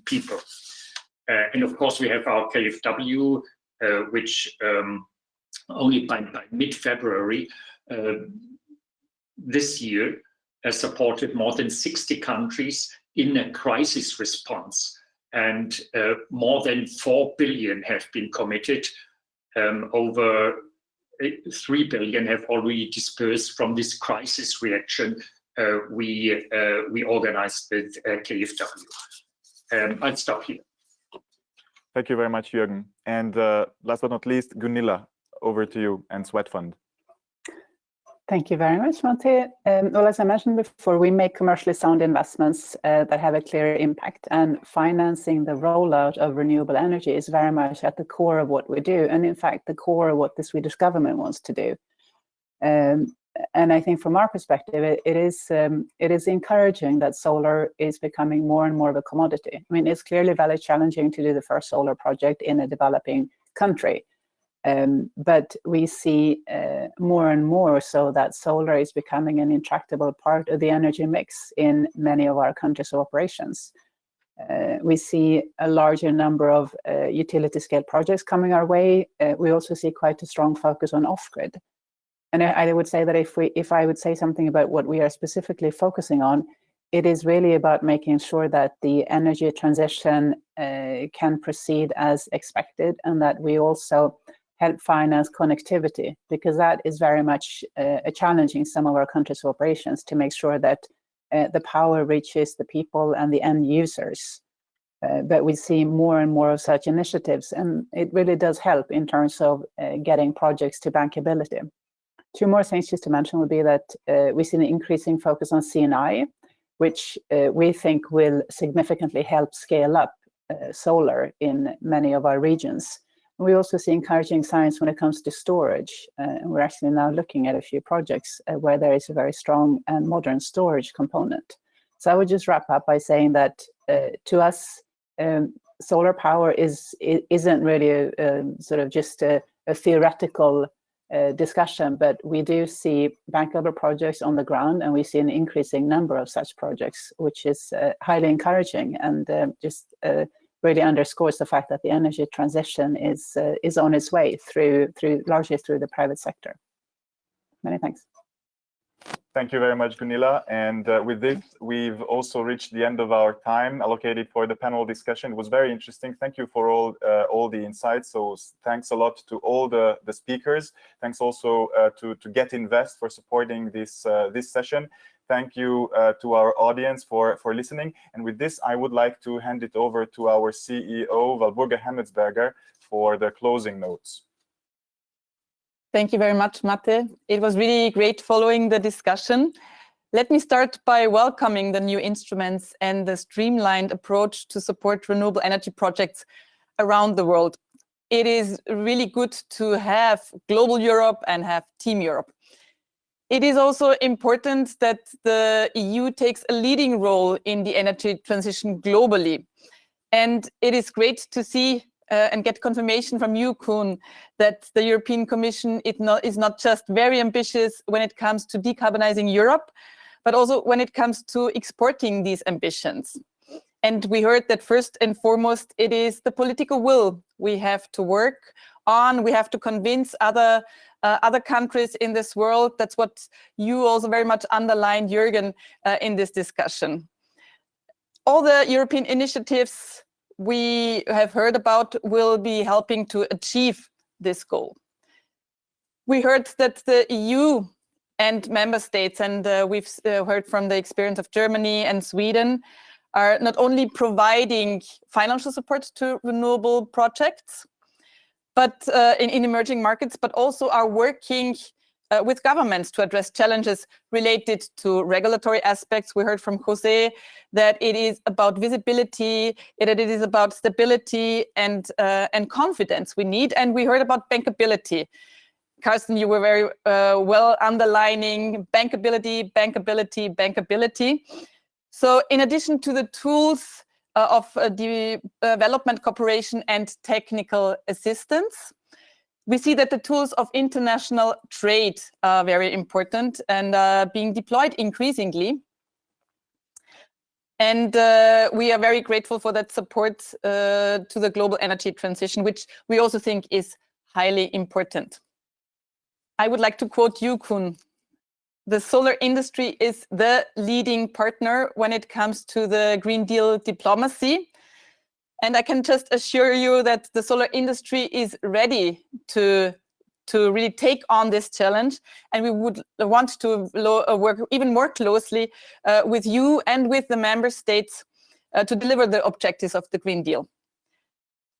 people. And of course, we have our KfW, which only by mid-February this year supported more than 60 countries in a crisis response. And more than 4 billion have been committed. Over 3 billion have already dispersed from this crisis reaction we organized with KfW. I'll stop here. Thank you very much, Jürgen. And last but not least, Gunilla, over to you and Swede Fund. Thank you very much, Matti. Well, as I mentioned before, we make commercially sound investments that have a clear impact, and financing the rollout of renewable energy is very much at the core of what we do, and in fact, the core of what the Swedish government wants to do. And I think from our perspective, it is encouraging that solar is becoming more and more of a commodity. I mean, it's clearly very challenging to do the first solar project in a developing country. But we see more and more so that solar is becoming an intractable part of the energy mix in many of our countries of operations. We see a larger number of utility scale projects coming our way. We also see quite a strong focus on off-grid. And I would say that if I would say something about what we are specifically focusing on, it is really about making sure that the energy transition can proceed as expected, and that we also help finance connectivity, because that is very much a challenge in some of our countries' operations, to make sure that the power reaches the people and the end users. But we see more and more of such initiatives, and it really does help in terms of getting projects to bankability. Two more things just to mention would be that we see an increasing focus on C&I, which we think will significantly help scale up solar in many of our regions. We also see encouraging signs when it comes to storage. And we're actually now looking at a few projects where there is a very strong and modern storage component. So I would just wrap up by saying that to us, solar power isn't really sort of just a theoretical discussion, but we do see bankable projects on the ground, and we see an increasing number of such projects, which is highly encouraging, and really underscores the fact that the energy transition is on its way largely through the private sector. Many thanks. Thank you very much, Gunilla. And with this, we've also reached the end of our time allocated for the panel discussion. It was very interesting. Thank you for all the insights. So thanks a lot to all the speakers. Thanks also to GET.invest for supporting this session. Thank you to our audience for listening. And with this, I would like to hand it over to our CEO, Walburga Hemmetsberger, for the closing notes. Thank you very much, Mate. It was really great following the discussion. Let me start by welcoming the new instruments and the streamlined approach to support renewable energy projects around the world. it is really good to have Global Europe and have Team Europe. It is also important that the EU takes a leading role in the energy transition globally. And it is great to see and get confirmation from you, Koen, that the European Commission is not just very ambitious when it comes to decarbonizing Europe, but also when it comes to exporting these ambitions. And we heard that first and foremost, it is the political will we have to work on. We have to convince other countries in this world. That's what you also very much underlined, Jürgen, in this discussion. All the European initiatives we have heard about will be helping to achieve this goal. We heard that the EU and member states, and we've heard from the experience of Germany and Sweden, are not only providing financial support to renewable projects, but in emerging markets, but also are working with governments to address challenges related to regulatory aspects. We heard from Jose that it is about visibility, that it is about stability and confidence we need. And we heard about bankability. Carsten, you were very well underlining bankability, bankability, bankability. So in addition to the tools of development cooperation and technical assistance, we see that the tools of international trade are very important and being deployed increasingly. And we are very grateful for that support to the global energy transition, which we also think is highly important. I would like to quote you, Koen. The solar industry is the leading partner when it comes to the Green Deal diplomacy. And I can just assure you that the solar industry is ready to really take on this challenge. And we would want to work even more closely with you and with the member states to deliver the objectives of the Green Deal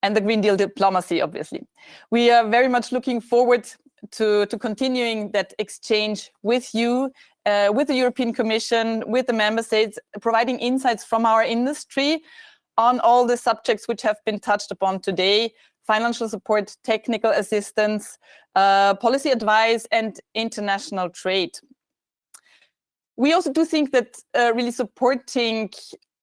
and the Green Deal diplomacy, obviously. We are very much looking forward to continuing that exchange with you, with the European Commission, with the member states, providing insights from our industry on all the subjects which have been touched upon today: financial support, technical assistance, policy advice, and international trade. We also do think that really supporting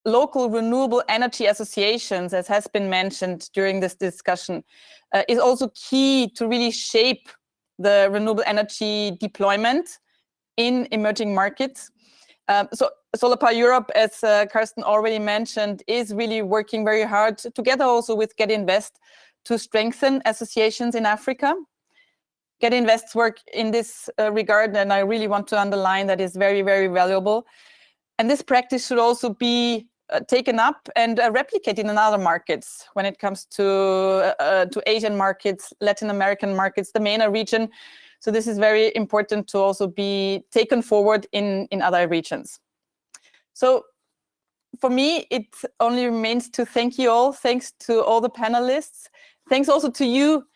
local renewable energy associations, as has been mentioned during this discussion, is also key to really shape the renewable energy deployment in emerging markets. So SolarPower Europe, as Carsten already mentioned, is really working very hard together also with GET.invest to strengthen associations in Africa. GET.invest's work in this regard, and I really want to underline that, is very, very valuable. And this practice should also be taken up and replicated in other markets when it comes to Asian markets, Latin American markets, the MENA region. So this is very important to also be taken forward in other regions. So for me, it only remains to thank you all. Thanks to all the panelists. Thanks also to you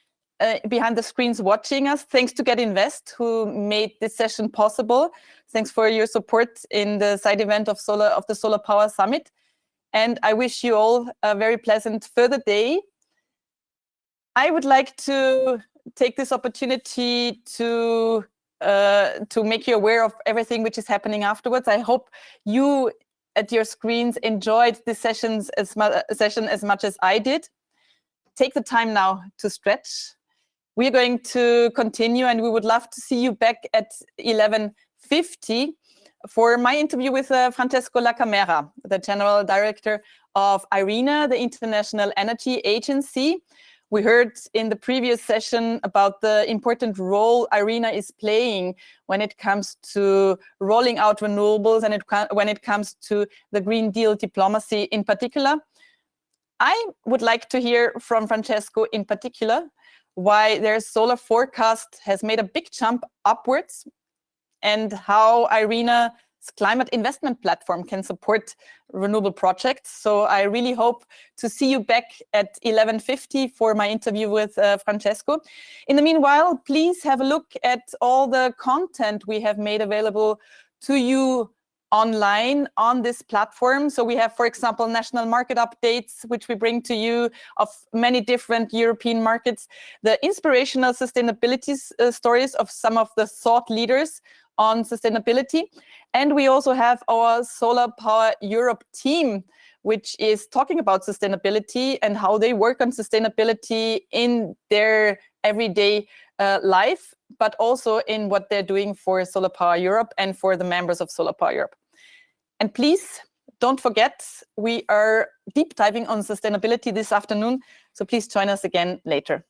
behind the screens watching us. Thanks to GET.invest, who made this session possible. Thanks for your support in the side event of the SolarPower Summit. And I wish you all a very pleasant further day. I would like to take this opportunity to make you aware of everything which is happening afterwards. I hope you at your screens enjoyed this session as much as I did. Take the time now to stretch. We're going to continue, and we would love to see you back at 11:50 for my interview with Francesco La Camera, the General Director of IRENA, the International Energy Agency. We heard in the previous session about the important role IRENA is playing when it comes to rolling out renewables and when it comes to the Green Deal diplomacy in particular. I would like to hear from Francesco in particular why their solar forecast has made a big jump upwards and how IRENA's climate investment platform can support renewable projects. So I really hope to see you back at 11:50 for my interview with Francesco. In the meanwhile, please have a look at all the content we have made available to you online on this platform. So we have, for example, national market updates, which we bring to you of many different European markets, the inspirational sustainability stories of some of the thought leaders on sustainability. And we also have our SolarPower Europe team, which is talking about sustainability and how they work on sustainability in their everyday life, but also in what they're doing for SolarPower Europe and for the members of SolarPower Europe. And please don't forget, we are deep diving on sustainability this afternoon, so please join us again later.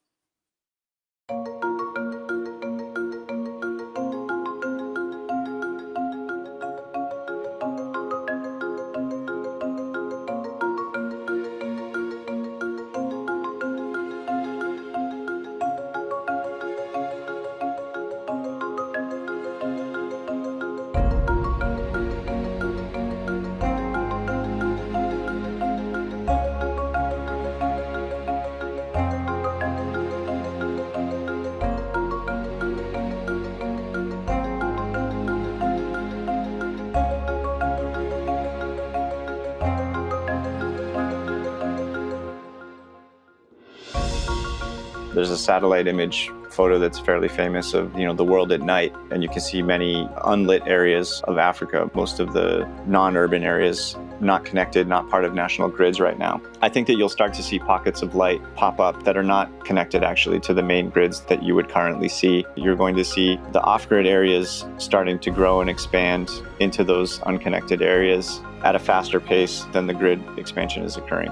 There's a satellite image photo that's fairly famous of, the world at night, and you can see many unlit areas of Africa, most of the non-urban areas not connected, not part of national grids right now. I think that you'll start to see pockets of light pop up that are not connected actually to the main grids that you would currently see. You're going to see the off-grid areas starting to grow and expand into those unconnected areas at a faster pace than the grid expansion is occurring.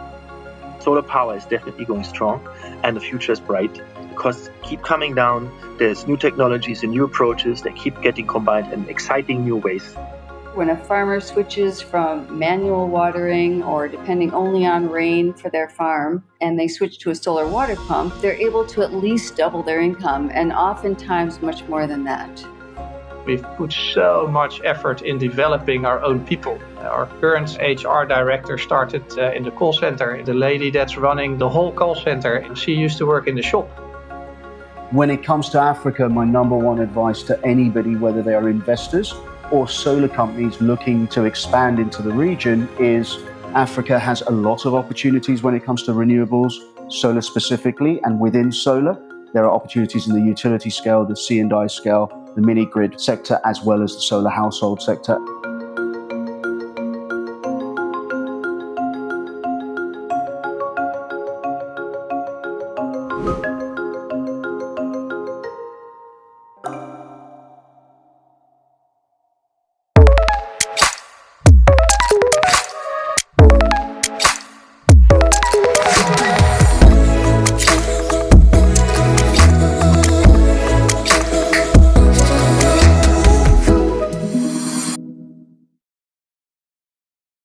Solar power is definitely going strong, and the future is bright. The costs keep coming down, there's new technologies and new approaches that keep getting combined in exciting new ways. When a farmer switches from manual watering or depending only on rain for their farm, and they switch to a solar water pump, they're able to at least double their income, and oftentimes much more than that. We've put so much effort in developing our own people. Our current HR director started in the call center. The lady that's running the whole call center, she used to work in the shop. When it comes to Africa, my number one advice to anybody, whether they are investors or solar companies looking to expand into the region, is Africa has a lot of opportunities when it comes to renewables, solar specifically, and within solar, there are opportunities in the utility scale, the C&I scale, the mini grid sector, as well as the solar household sector.